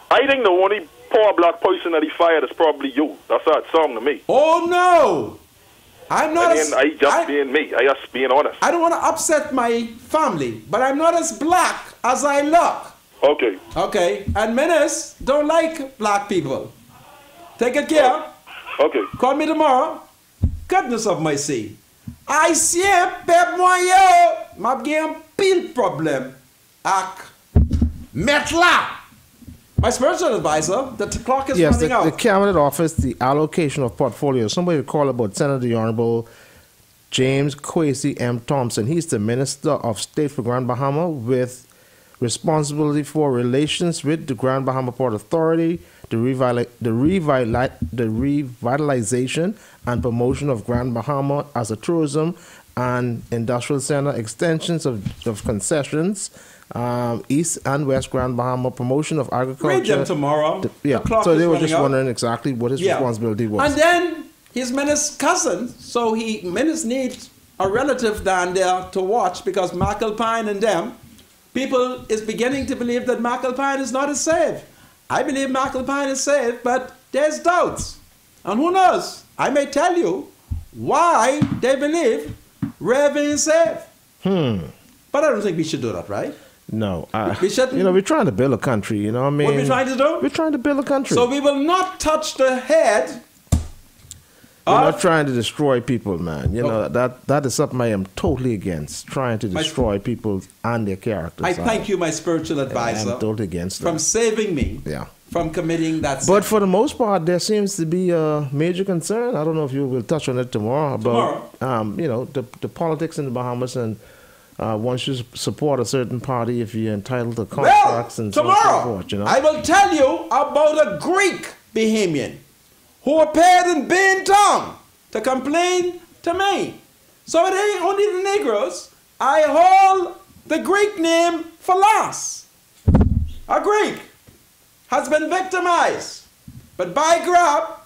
I think the only poor black person that he fired is probably you. That's how it sounds to me. Oh, no. I'm not being me. I just being honest. I don't want to upset my family, but I'm not as black as I look. Okay. Okay. And Menace don't like black people. Take it care. Okay. Call me tomorrow. Goodness of mercy. I see pep moyen. M'a gen pile problem ak metla. My spiritual advisor, the clock is running out. The Cabinet Office, the allocation of portfolios. Somebody called about Senator the Honorable James Kwesi M. Thompson. He's the Minister of State for Grand Bahama with responsibility for relations with the Grand Bahama Port Authority, the revitalization and promotion of Grand Bahama as a tourism and Industrial Center, extensions of concessions, East and West Grand Bahama, promotion of agriculture. Read them tomorrow. Yeah, The clock so is they were running just out. wondering exactly what his responsibility was. And then his minister's cousin, so minister needs a relative down there to watch, because McAlpine and them, people is beginning to believe that McAlpine is not as safe. I believe McAlpine is safe, but there's doubts. And who knows? I may tell you why they believe Reverend is safe. But I don't think we should do that, right? No. We shouldn't. You know, we're trying to build a country, you know what I mean? What are we trying to do? We're trying to build a country. So we will not touch the head. We're not trying to destroy people, man. You know, that is something I am totally against, trying to destroy people and their characters. I thank you, my spiritual advisor, I'm totally against from that. saving me from committing that sin. But for the most part, there seems to be a major concern. I don't know if you will touch on it tomorrow about, you know, the politics in the Bahamas, and once you support a certain party, if you're entitled to contracts and so on and so forth, you know. I will tell you about a Greek Bahamian who appeared in Bean Town to complain to me. So it ain't only the Negroes. I hold the Greek name for last. A Greek has been victimized, but by grab,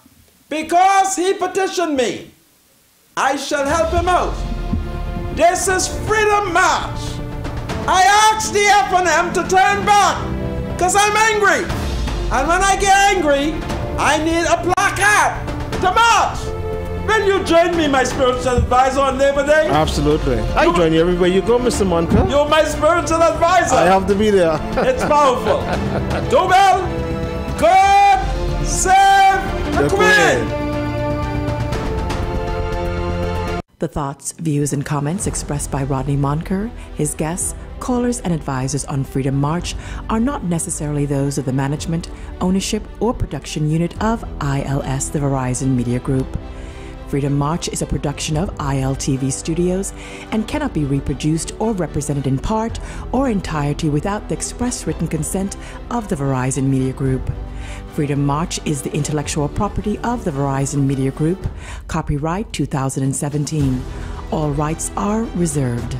because he petitioned me, I shall help him out. This is Freedom March. I asked the F&M to turn back because I'm angry. And when I get angry, I need a placard to march. Will you join me, my spiritual advisor, on Labor Day? Absolutely. I join you everywhere you go, Mr. Moncur. You're my spiritual advisor. I have to be there. It's powerful. Do well. God save the Queen. The thoughts, views, and comments expressed by Rodney Moncur, his guests, callers, and advisors on Freedom March are not necessarily those of the management, ownership, or production unit of ILS, the Verizon Media Group. Freedom March is a production of ILTV Studios and cannot be reproduced or represented in part or entirety without the express written consent of the Verizon Media Group. Freedom March is the intellectual property of the Verizon Media Group. Copyright 2017. All rights are reserved.